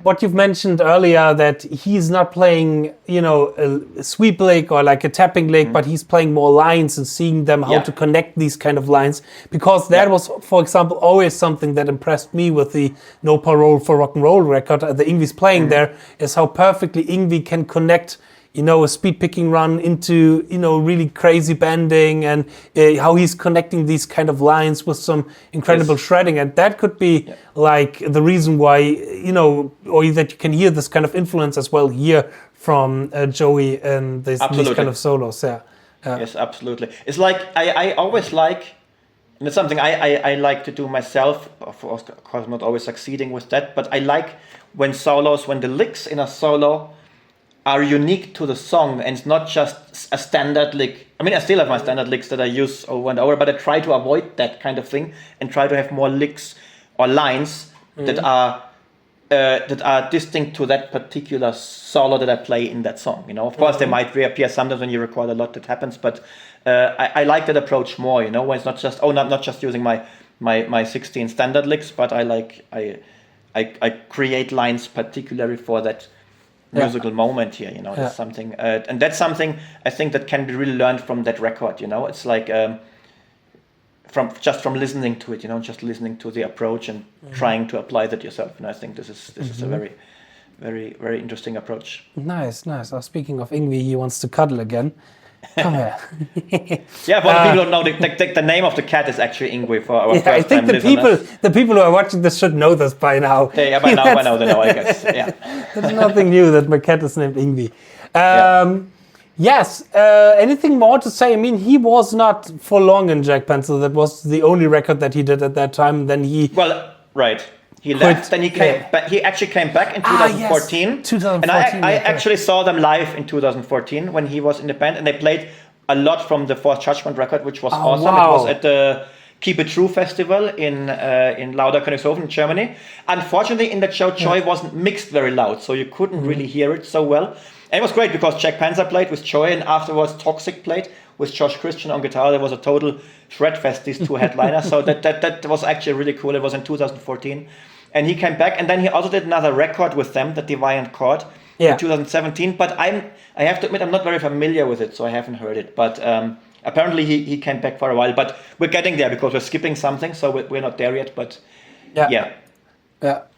what you've mentioned earlier, that he's not playing, a sweep lick or like a tapping lick, but he's playing more lines and seeing them, how to connect these kind of lines. Because that was, for example, always something that impressed me with the No Parole for Rock and Roll record. The Yngwie's playing there is how perfectly Yngwie can connect a speed picking run into, really crazy bending, and how he's connecting these kind of lines with some incredible shredding. And that could be like the reason why, or that you can hear this kind of influence as well here from Joey and these kind of solos. Yeah. Yes, absolutely. It's like, I always like, and it's something I like to do myself. Of course, I'm not always succeeding with that, but I like when the licks in a solo are unique to the song, and it's not just a standard lick. I mean, I still have my standard licks that I use over and over, but I try to avoid that kind of thing and try to have more licks or lines that are distinct to that particular solo that I play in that song. Of course, they might reappear sometimes when you record a lot. That happens, but I like that approach more. When it's not just not just using my 16 standard licks, but I create lines particularly for that musical moment here. That's something, and that's something I think that can be really learned from that record. It's like from listening to it, just listening to the approach and trying to apply that yourself. And I think this is a very, very, very interesting approach. Nice. Oh, speaking of Yngwie, he wants to cuddle again. Come here. Yeah, for the people who don't know, the name of the cat is actually Yngwie for our I think the people who are watching this should know this by now. Yeah, by now they know, I guess. Yeah. It's nothing new that my cat is named Yngwie. Yes. Anything more to say? I mean, he was not for long in Jag Panzer. That was the only record that he did at that time. Then he he left. Then he came. He actually came back in 2014. Yes, 2014. And I actually saw them live in 2014 when he was in the band, and they played a lot from the Fourth Judgement record, which was awesome. Wow. It was at the Keep It True festival in 𝙬𝙤𝙢𝙢𝙦 in Germany. Unfortunately, in that show, Joy wasn't mixed very loud, so you couldn't really hear it so well. And it was great because Jag Panzer played with Joy, and afterwards Toxic played with Josh Christian on guitar. There was a total shred fest, these two headliners. So that was actually really cool. It was in 2014. And he came back, and then he also did another record with them, The Deviant Chord, in 2017. But I have to admit, I'm not very familiar with it, so I haven't heard it. But apparently he came back for a while. But we're getting there because we're skipping something, so we're not there yet. But yeah.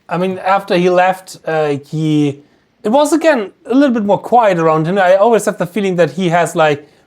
I mean, after he left, it was again a little bit more quiet around him. I always have the feeling that he has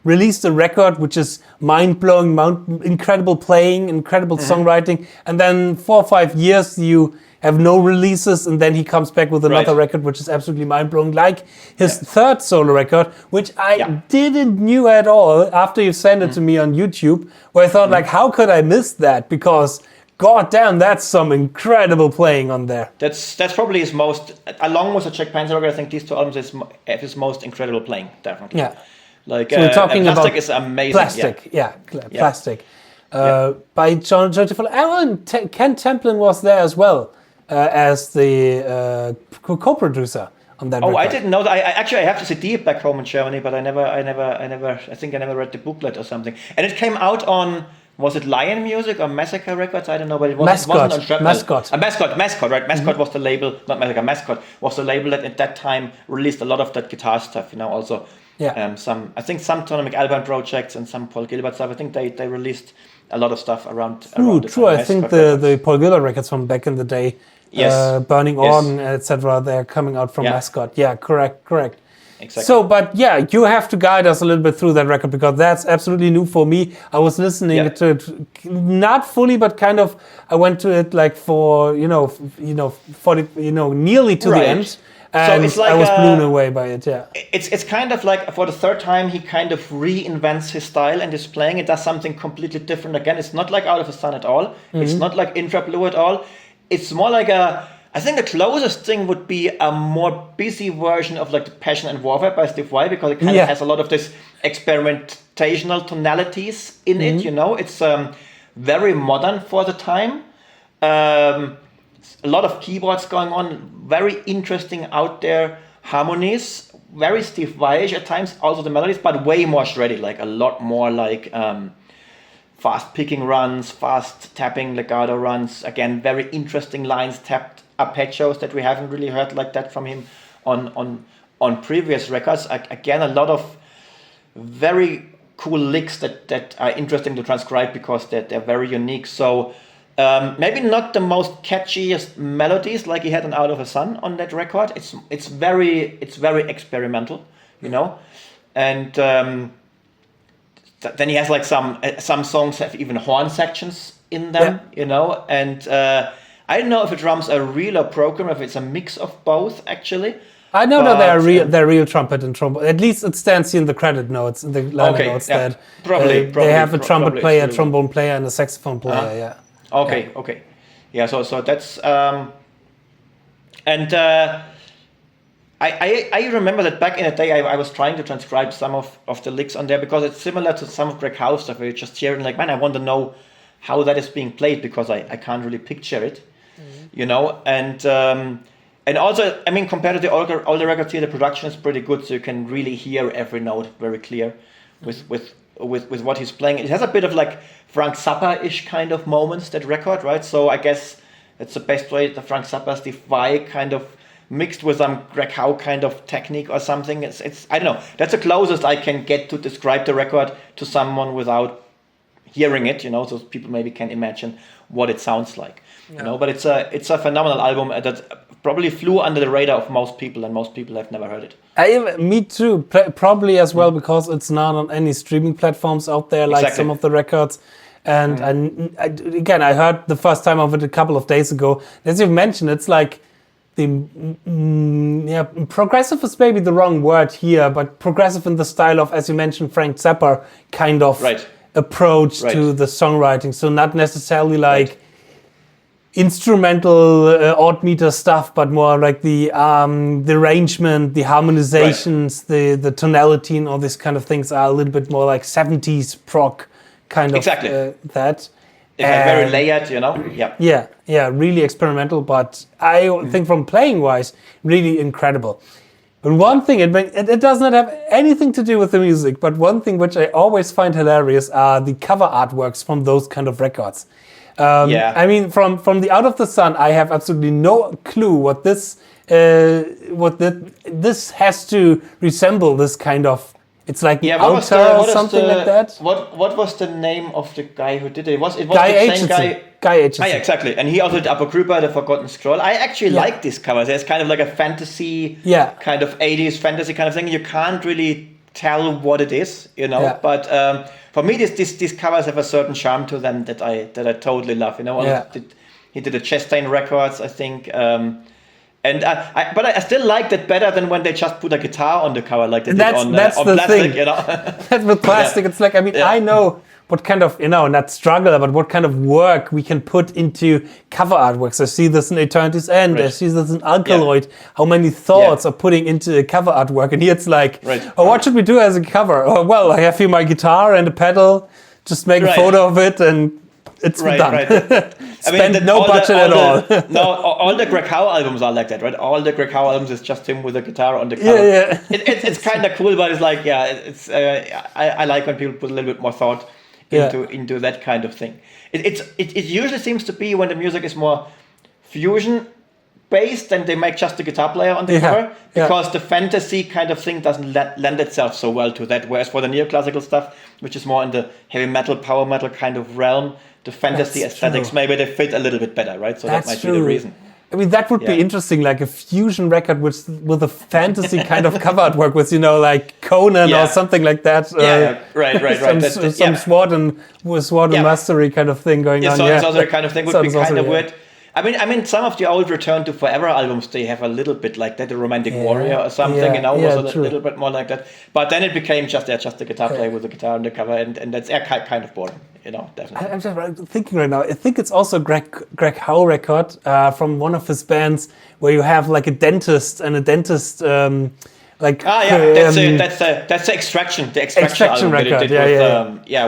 released a record which is mind-blowing, incredible playing, incredible songwriting, and then 4 or 5 years you have no releases, and then he comes back with another record which is absolutely mind-blowing, like his third solo record, which I didn't knew at all after you sent it to me on YouTube, where I thought how could I miss that? Because God damn, that's some incredible playing on there. That's probably his most, along with the Jag Panzer record, I think these two albums is his most incredible playing, definitely. Yeah. So we're talking Plastic about is amazing. Plastic, Plastic. By John Joyful. And Ken Templin was there as well as the co-producer on that record. I didn't know that. I have the CD back home in Germany, but I think I never read the booklet or something. And it came out on, was it Lion Music or Massacre Records? I don't know, but it wasn't on Shrapnel. Mascot, right? Mascot was the label, not Massacre, Mascot was the label that at that time released a lot of that guitar stuff, also. Some Tony McAlpine projects and some Paul Gilbert stuff. I think they released a lot of stuff around. True. I think the Paul Gilbert records from back in the day, Burning On, etc. They're coming out from Mascot. Yeah, correct. Exactly. So, but you have to guide us a little bit through that record because that's absolutely new for me. I was listening to it, not fully, but kind of. I went to it for nearly to the end. And so it's I was blown away by it, It's kind of like, for the third time, he kind of reinvents his style and his playing. It does something completely different again. It's not like Out of the Sun at all. It's not like Infra Blue at all. It's more like I think the closest thing would be a more busy version of the Passion and Warfare by Steve Vai, because it kind of has a lot of this experimentational tonalities in it, It's very modern for the time. A lot of keyboards going on, very interesting out there harmonies, very Steve Vai-ish at times, also the melodies, but way more shreddy, a lot more fast picking runs, fast tapping legato runs, again, very interesting lines, tapped arpeggios that we haven't really heard like that from him on previous records. Again, a lot of very cool licks that are interesting to transcribe because they're very unique. So Maybe not the most catchiest melodies like he had on Out of the Sun on that record. It's very experimental, you know, and then he has like some songs have even horn sections in them, you know, and I don't know if the drums are real or program, if it's a mix of both actually. I know that they're real trumpet and trombone. At least it stands here in the credit notes, in the liner notes that probably they have a trumpet player, trombone player, and a saxophone player. Okay. Yeah, so that's and I remember that back in the day I was trying to transcribe some of the licks on there because it's similar to some of Greg Howe stuff where you just hear it and like, man, I want to know how that is being played because I can't really picture it, you know, and also, I mean, compared to the older records here, the production is pretty good, so you can really hear every note very clear with what he's playing. It has a bit of like Frank Zappa-ish kind of moments, that record, right? So I guess it's the best way, the Frank Zappa's Defy kind of mixed with some Greg Howe kind of technique or something. It's I don't know. That's the closest I can get to describe the record to someone without hearing it, you know, so people maybe can imagine what it sounds like, you know. But it's a phenomenal album that probably flew under the radar of most people, and most people have never heard it. Me too, probably as well, because it's not on any streaming platforms out there like some of the records. And I heard the first time of it a couple of days ago. As you've mentioned, it's like progressive is maybe the wrong word here, but progressive in the style of, as you mentioned, Frank Zappa kind of approach to the songwriting. So not necessarily like instrumental odd meter stuff, but more like the arrangement, the harmonizations, the tonality, and all these kind of things are a little bit more like 70s prog kind of that. It's like very layered, you know. Yeah, really experimental, but I think from playing wise, really incredible. But one thing, it does not have anything to do with the music, but one thing which I always find hilarious are the cover artworks from those kind of records. I mean, from the Out of the Sun, I have absolutely no clue what this has to resemble. This kind of, it's like outer or something like that. What was the name of the guy who did it? It was the same guy. 𝙬𝙤𝙀. Yeah, exactly. And he also did Apocrypha, The Forgotten Scroll. I actually like these covers. It's kind of like a fantasy, kind of 80s fantasy kind of thing. You can't really tell what it is, you know. But for me, these covers have a certain charm to them that I totally love. You know, he did the Chastain records, I think. But I still liked it better than when they just put a guitar on the cover, like they did on plastic. Thing. You know, that's with plastic. It's like, I mean, I know what kind of, you know, not struggle, but what kind of work we can put into cover artworks. I see this in Eternity's End. I see this in Alkaloid. How many thoughts are putting into a cover artwork? And here it's like, oh, what should we do as a cover? Oh, well, I have here my guitar and a pedal. Just make a photo of it and it's done. Spend no budget at all. No, all the Greg Howe albums are like that, right? All the Greg Howe albums is just him with a guitar on the cover. It's kind of cool, but it's like, I like when people put a little bit more thought into that kind of thing. It usually seems to be when the music is more fusion based, then they make just the guitar player on the cover, because the fantasy kind of thing doesn't lend itself so well to that. Whereas for the neoclassical stuff, which is more in the heavy metal, power metal kind of realm, the fantasy aesthetics, maybe they fit a little bit better, right? So that might be the reason. I mean, that would be interesting, like a fusion record with a fantasy kind of cover artwork with, you know, like Conan or something like that. Right. Some sword and mastery kind of thing going on. So that kind of thing would be kind of weird. I mean, some of the old Return to Forever albums, they have a little bit like that, the Romantic Warrior or something, you know, was a little bit more like that. But then it became just the guitar player with the guitar on the cover, and that's kind of boring, you know, definitely. I'm just thinking right now, I think it's also a Greg Howe record from one of his bands where you have like a dentist and a dentist... that's the Extraction. The Extraction record.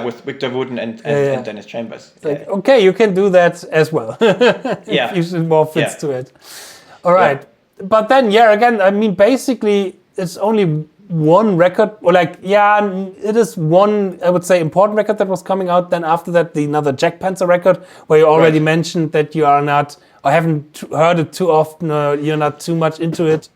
With Victor Wooten and Dennis Chambers. Like, okay, you can do that as well. If more fits to it. All right, but then again, I mean, basically, it's only one record, or like it is one, I would say, important record that was coming out. Then after that, another Jag Panzer record, where you already mentioned that you are not, or haven't heard it too often, or you're not too much into it.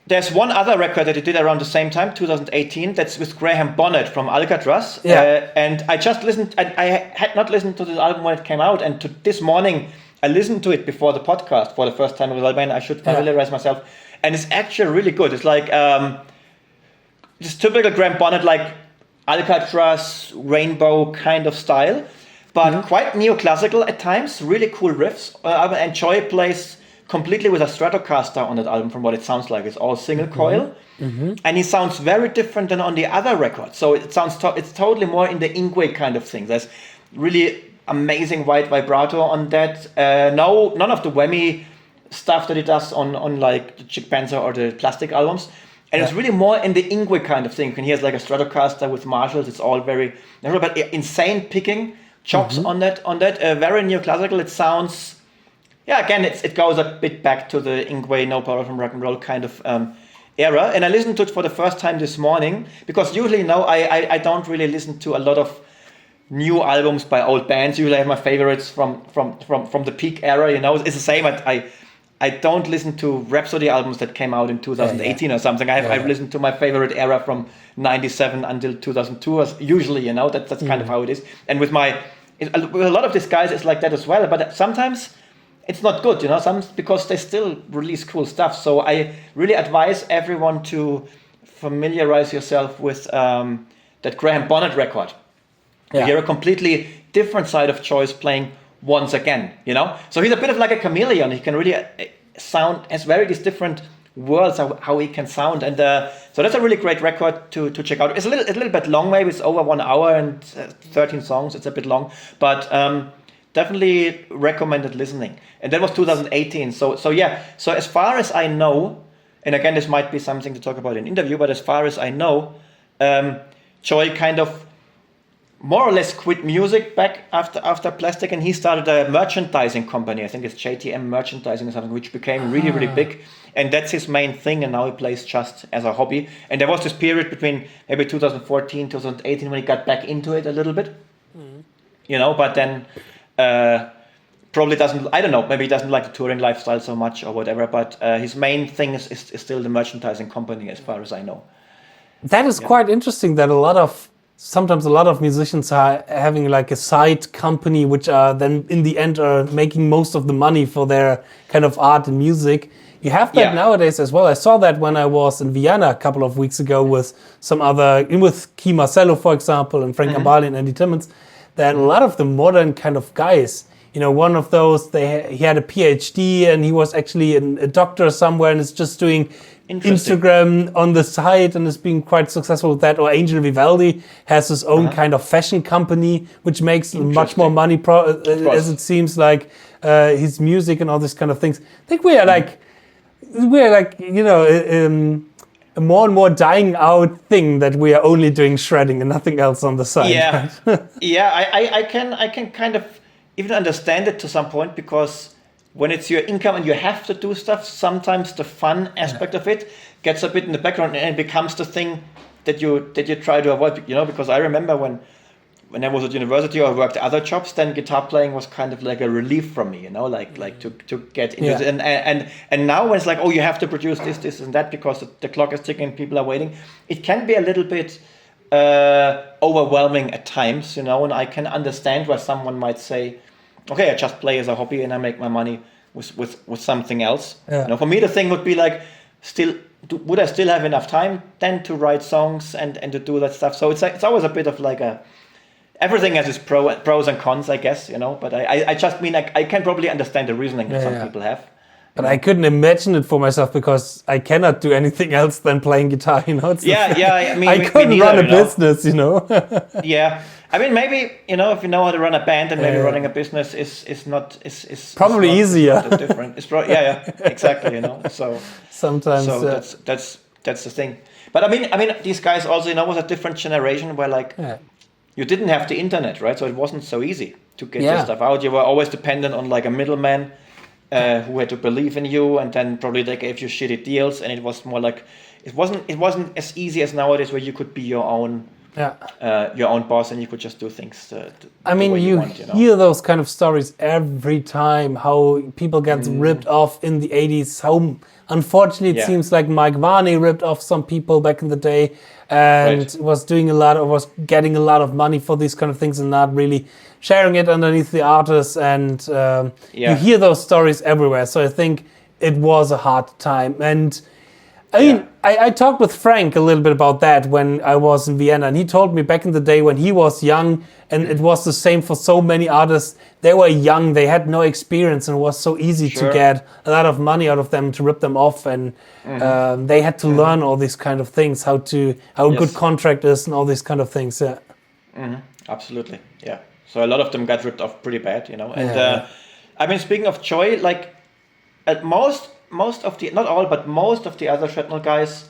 there's one other record that he did around the same time, 2018. That's with Ď Panzer from 𝙬𝙬𝙀. Yeah. And I just listened. I had not listened to the album when it came out, and this morning I listened to it before the podcast for the first time. I should familiarize myself, and it's actually really good. It's like this typical Ď Panzer, like 𝙬𝙬𝙀, rainbow kind of style, but quite neoclassical at times. Really cool riffs. And Joy plays completely with a Stratocaster on that album, from what it sounds like. It's all single coil, and he sounds very different than on the other records. So it sounds it's totally more in the Yngwie kind of thing. There's really amazing white vibrato on that. None of the whammy stuff that he does on like the Jag Panzer or the Plastic albums. And it's really more in the Yngwie kind of thing. You can hear like a Stratocaster with Marshalls. It's all very natural, but insane picking chops on that. Very neoclassical. It sounds. Yeah, again, it goes a bit back to the Yngwie, No Power from Rock and Roll kind of era. And I listened to it for the first time this morning, because usually I don't really listen to a lot of new albums by old bands. Usually I have my favorites from the peak era. It's the same. I don't listen to Rhapsody albums that came out in 2018 or something. I've listened to my favorite era from 97 until 2002. Usually, that's kind of how it is. And with a lot of these guys, it's like that as well. But sometimes it's not good, because they still release cool stuff. So I really advise everyone to familiarize yourself with that Ď Panzer record. Yeah. You hear a completely different side of Joyce playing once again, So he's a bit of like a chameleon. He can really has these different worlds how he can sound. And so that's a really great record to check out. It's a little bit long, maybe. It's over 1 hour and 13 songs. It's a bit long, but definitely recommended listening. And that was 2018. So as far as I know, and again, this might be something to talk about in an interview, but as far as I know, Joy kind of more or less quit music back after Plastic, and he started a merchandising company. I think it's JTM Merchandising or something, which became really, really big. And that's his main thing, and now he plays just as a hobby. And there was this period between maybe 2014, 2018 when he got back into it a little bit. But then probably doesn't, I don't know, maybe he doesn't like the touring lifestyle so much or whatever, but his main thing is still the merchandising company, as far as I know. That is quite interesting, that sometimes a lot of musicians are having like a side company, which are then in the end are making most of the money for their kind of art and music. You have that nowadays as well. I saw that when I was in Vienna a couple of weeks ago with with 𝗗𝗏 Marcello, for example, and Frank Gambale and Andy Timmons, that a lot of the modern kind of guys, one of those, he had a PhD and he was actually a doctor somewhere and is just doing Instagram on the side and is being quite successful with that. Or Angel Vivaldi has his own kind of fashion company, which makes much more money as it seems, like his music and all these kind of things. I think we are like a more and more dying out thing, that we are only doing shredding and nothing else on the side. Yeah, right? I can kind of even understand it to some point, because when it's your income and you have to do stuff, sometimes the fun aspect of it gets a bit in the background and it becomes the thing that you try to avoid. Because I remember when I was at university or worked other jobs, then guitar playing was kind of like a relief from me, like to get into it. And now when it's like, oh, you have to produce this and that because the clock is ticking and people are waiting, it can be a little bit overwhelming at times, and I can understand why someone might say, okay, I just play as a hobby and I make my money with something else. For me, the thing would be like, would I still have enough time then to write songs and to do that stuff? So it's always a bit of like everything has its pros and cons, I guess, but I just mean, I can probably understand the reasoning that some people have. But I couldn't imagine it for myself, because I cannot do anything else than playing guitar, It's I mean, I couldn't run a business, Yeah. I mean, maybe, if you know how to run a band, and maybe running a business is probably easier. It's not different. It's exactly, So sometimes. So that's the thing. But I mean, these guys also, was a different generation where you didn't have the internet, right? So it wasn't so easy to get your stuff out. You were always dependent on like a middleman who had to believe in you, and then probably they gave you shitty deals, and it was more like it wasn't as easy as nowadays, where you could be your own your own boss, and you could just do things. I mean, you hear those kind of stories every time, how people get ripped off in the 80s. How unfortunately it seems like Mike Varney ripped off some people back in the day, and was getting a lot of money for these kind of things and not really sharing it underneath the artists. And you hear those stories everywhere. So I think it was a hard time. And I mean, I talked with Frank a little bit about that when I was in Vienna, and he told me back in the day when he was young, and it was the same for so many artists. They were young, they had no experience, and it was so easy to get a lot of money out of them, to rip them off, and they had to learn all these kind of things, how a good contract is, and all these kind of things. Absolutely, yeah. So a lot of them got ripped off pretty bad, And I mean, speaking of Joy, like at most of the, not all, but most of the other shrapnel guys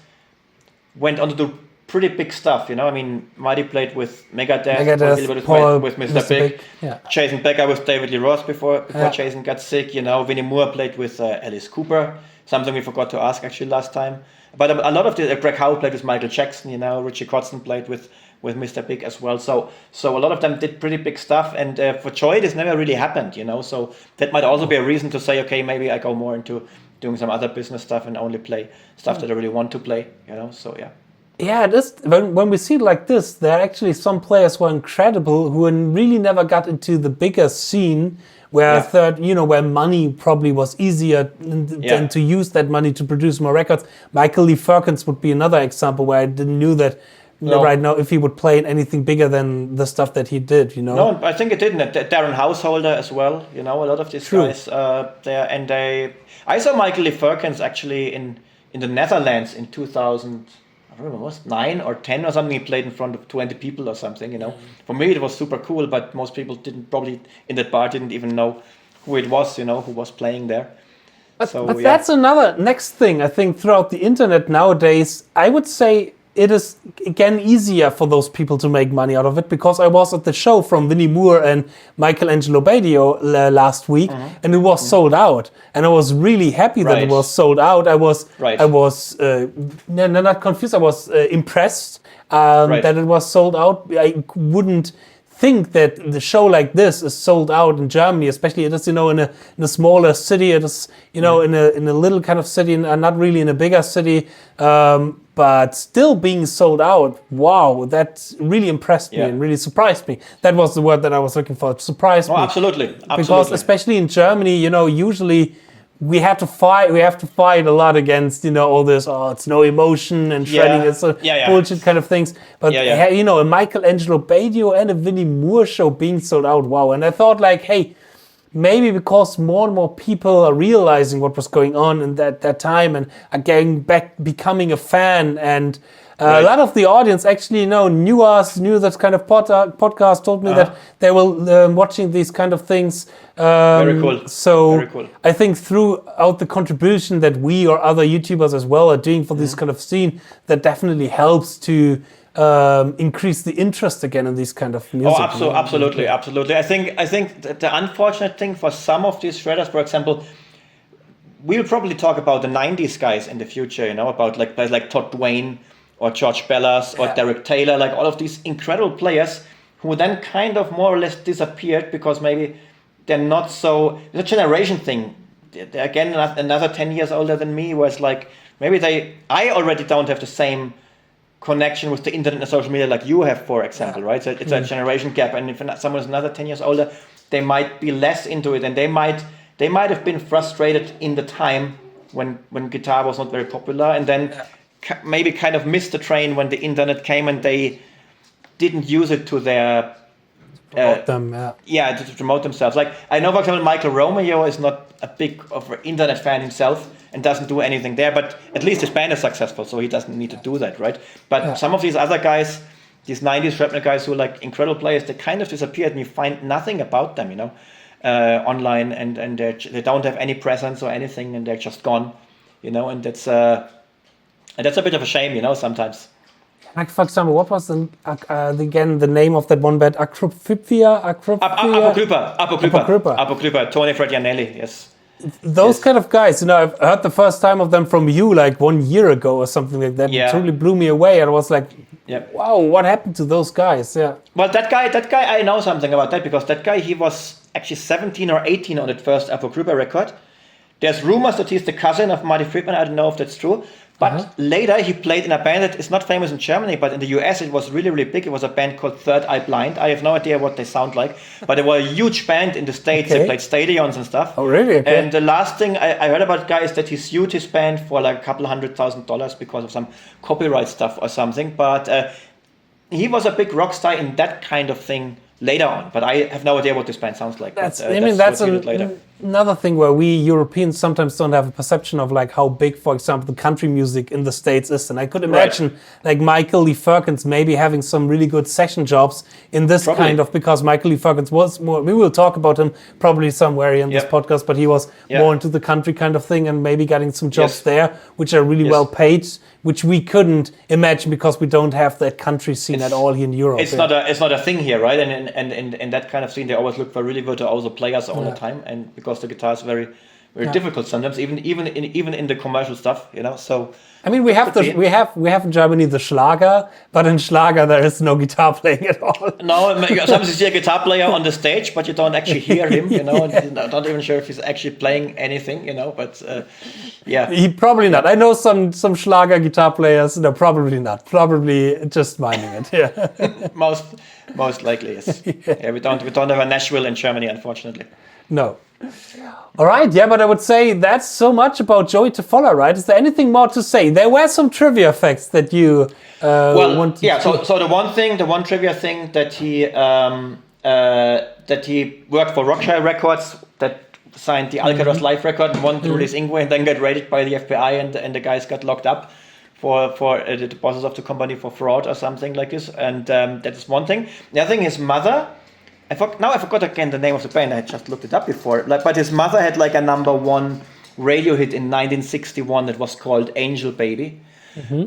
went on to do pretty big stuff, I mean, Marty played with Megadeth, Paul with Mr. Big. Jason Becker with David Lee Roth before Jason got sick, Vinnie Moore played with Alice Cooper, something we forgot to ask actually last time. But a lot of the, Greg Howe played with Michael Jackson, Richie Kotzen played with Mr. Big as well. So a lot of them did pretty big stuff, and for Joy this never really happened, So that might also be a reason to say, okay, maybe I go more into doing some other business stuff and only play stuff that I really want to play, So yeah. Yeah, when we see it like this, there are actually some players who are incredible who really never got into the bigger scene, where where money probably was easier than to use that money to produce more records. Michael Lee Firkins would be another example where I didn't know that right now if he would play in anything bigger than the stuff that he did, No, I think it didn't. Darren Householder as well, a lot of these guys there, and I saw Michael Lee Firkins actually in the Netherlands in 2000. I don't remember, was 9 or 10 or something. He played in front of 20 people or something, For me, it was super cool, but most people probably in that bar didn't even know who it was, who was playing there. But that's another next thing, I think, throughout the internet nowadays. I would say it is, again, easier for those people to make money out of it, because I was at the show from Vinnie Moore and Michelangelo Badio last week, and it was sold out. And I was really happy that it was sold out. I was not confused. I was impressed that it was sold out. I wouldn't think that the show like this is sold out in Germany, especially it is, in a smaller city. It is, in a little kind of city, and not really in a bigger city. But still being sold out, wow, that really impressed me and really surprised me. That was the word that I was looking for, surprised me. Absolutely. Because especially in Germany, usually we have to fight a lot against, all this, it's no emotion and shredding, it's bullshit kind of things. But, a Michelangelo Badio and a Vinnie Moore show being sold out, wow. And I thought like, hey, maybe because more and more people are realizing what was going on in that time and are getting back, becoming a fan, and a lot of the audience actually knew us, knew that kind of podcast, told me that they were watching these kind of things. Very cool. So Very cool. I think throughout the contribution that we or other YouTubers as well are doing for this kind of scene, that definitely helps to increase the interest again in these kind of music. Absolutely. I think the unfortunate thing for some of these shredders, for example, we'll probably talk about the 90s guys in the future, about like players like Todd Duane or George Bellas or Derek Taylor, like all of these incredible players who then kind of more or less disappeared because maybe they're not so, it's a generation thing. They're again another 10 years older than me, where it's like maybe I already don't have the same connection with the internet and social media like you have, for example, right? So it's a generation gap, and if someone's another 10 years older, they might be less into it, and they might have been frustrated in the time when guitar was not very popular, and then maybe kind of missed the train when the internet came and they didn't use it to their to promote themselves. Like I know, for example, Michael Romeo is not a big of an internet fan himself and doesn't do anything there, but at least his band is successful, so he doesn't need to do that, right? But some of these other guys, these 90s shrapnel guys who are like incredible players, they kind of disappeared, and you find nothing about them, online, and they don't have any presence or anything, and they're just gone, and that's a bit of a shame, sometimes. Like, for example, what was again the name of that one band? Apocrypha, Tony Fredianelli, yes. Those kind of guys, I've heard the first time of them from you like 1 year ago or something like that. It totally blew me away. I was like, Yeah. Wow, what happened to those guys? Yeah. Well, that guy, I know something about that because that guy, he was actually 17 or 18 on that first Apocrypha record. There's rumors that he's the cousin of Marty Friedman. I don't know if that's true. But later he played in a band that is not famous in Germany, but in the US it was really, really big. It was a band called Third Eye Blind. I have no idea what they sound like, but they were a huge band in the States. They played stadions and stuff. Oh, really? Okay. And the last thing I heard about guy is that he sued his band for like a couple $100,000 because of some copyright stuff or something. But he was a big rock star in that kind of thing later on, but I have no idea what this band sounds like. That's later. Another thing where we Europeans sometimes don't have a perception of like how big, for example, the country music in the States is. And I could imagine like Michael Lee Firkins maybe having some really good session jobs in this kind of, because Michael Lee Firkins was more, we will talk about him probably somewhere in this podcast, but he was more into the country kind of thing and maybe getting some jobs there, which are really well paid, which we couldn't imagine because we don't have that country scene at all here in Europe. It's not a thing here, right? And in that kind of scene, they always look for really virtuoso players all the time, and because the guitar is very difficult sometimes, even in the commercial stuff, you know. So I mean, we have in Germany the Schlager, but in Schlager there is no guitar playing at all. No, sometimes you see a guitar player on the stage, but you don't actually hear him, you know. I'm not even sure if he's actually playing anything, you know. But he probably not. I know some Schlager guitar players. No, probably not. Probably just minding it. Yeah, most likely yes. Yeah, we don't have a Nashville in Germany, unfortunately. No. All right, but I would say that's so much about Joey Tafolla, right? Is there anything more to say? There were some trivia facts that you wanted to... So the one trivia thing that he worked for Rockshire Records, that signed the Alcatraz live record and wanted to release Yngwie and then got raided by the FBI and the guys got locked up for the bosses of the company for fraud or something like this. And that is one thing. The other thing, his mother... I forgot again the name of the band. I had just looked it up before. But his mother had like a #1 radio hit in 1961 that was called Angel Baby.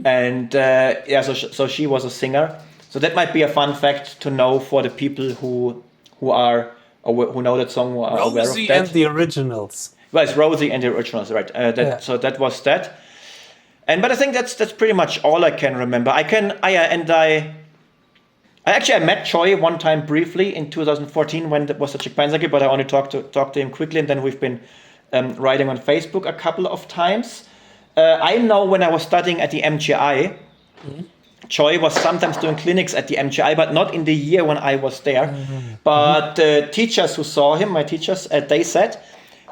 And so she was a singer. So that might be a fun fact to know for the people who know that song, who are aware of that. Rosie and the Originals. Well, it's Rosie and the Originals, right? So that was that. But I think that's pretty much all I can remember. I met Joey one time briefly in 2014 when it was a Jag Panzer, but I only talked to him quickly, and then we've been writing on Facebook a couple of times. I know when I was studying at the MGI, Joey was sometimes doing clinics at the MGI, but not in the year when I was there. But the teachers who saw him, my teachers, they said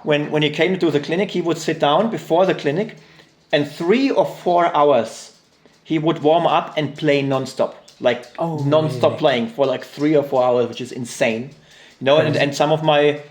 when he came to do the clinic, he would sit down before the clinic, and 3 or 4 hours he would warm up and play non-stop. Non-stop playing for like 3 or 4 hours, which is insane, you know. And some of my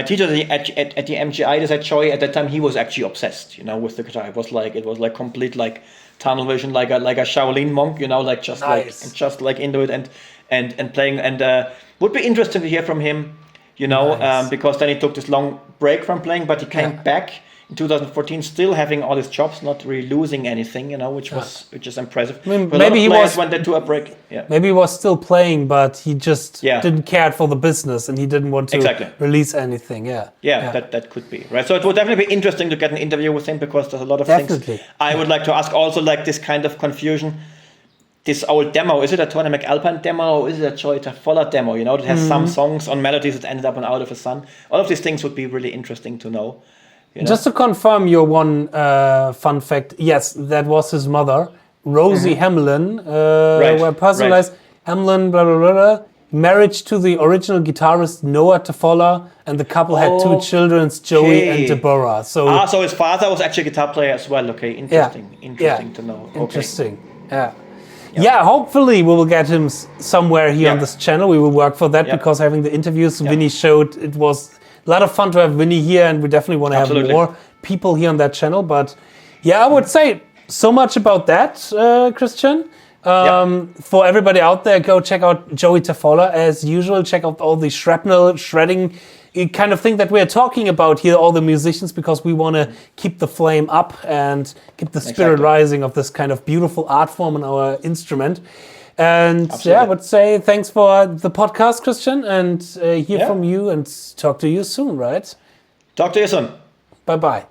teachers at the MGI, they said Joey at that time he was actually obsessed, you know, with the guitar. It was like complete like tunnel vision, like a Shaolin monk, you know, like just into it and playing. And would be interesting to hear from him, you know, because then he took this long break from playing, but he came back in 2014, still having all his jobs, not really losing anything, you know, which is impressive. I mean, maybe he went to a break. Yeah. Maybe he was still playing, but he just didn't care for the business, and he didn't want to release anything. That could be right. So it would definitely be interesting to get an interview with him, because there's a lot of things I would like to ask. Also, like this kind of confusion. This old demo, is it a Tony McAlpine demo or is it a Joey Tafolla demo? You know, it has some songs on melodies that ended up on Out of the Sun. All of these things would be really interesting to know. You know? Just to confirm your one fun fact, yes, that was his mother, Rosie Hamlin, where personalized Hamlin, blah, blah, blah, blah, marriage to the original guitarist Noah Tafolla, and the couple had 2 children, Joey and Deborah. So his father was actually a guitar player as well. Okay, interesting to know. Okay. Interesting, yeah, hopefully we will get him somewhere here on this channel. We will work for that, because having the interviews Vinny showed, it was a lot of fun to have Vinny here, and we definitely want to have more people here on that channel. But I would say so much about that, Christian. For everybody out there, go check out Joey Tafolla as usual. Check out all the shrapnel shredding kind of thing that we're talking about here, all the musicians, because we want to keep the flame up and keep the spirit rising of this kind of beautiful art form in our instrument. And I would say thanks for the podcast, Christian, and hear from you and talk to you soon, right? Talk to you soon. Bye-bye.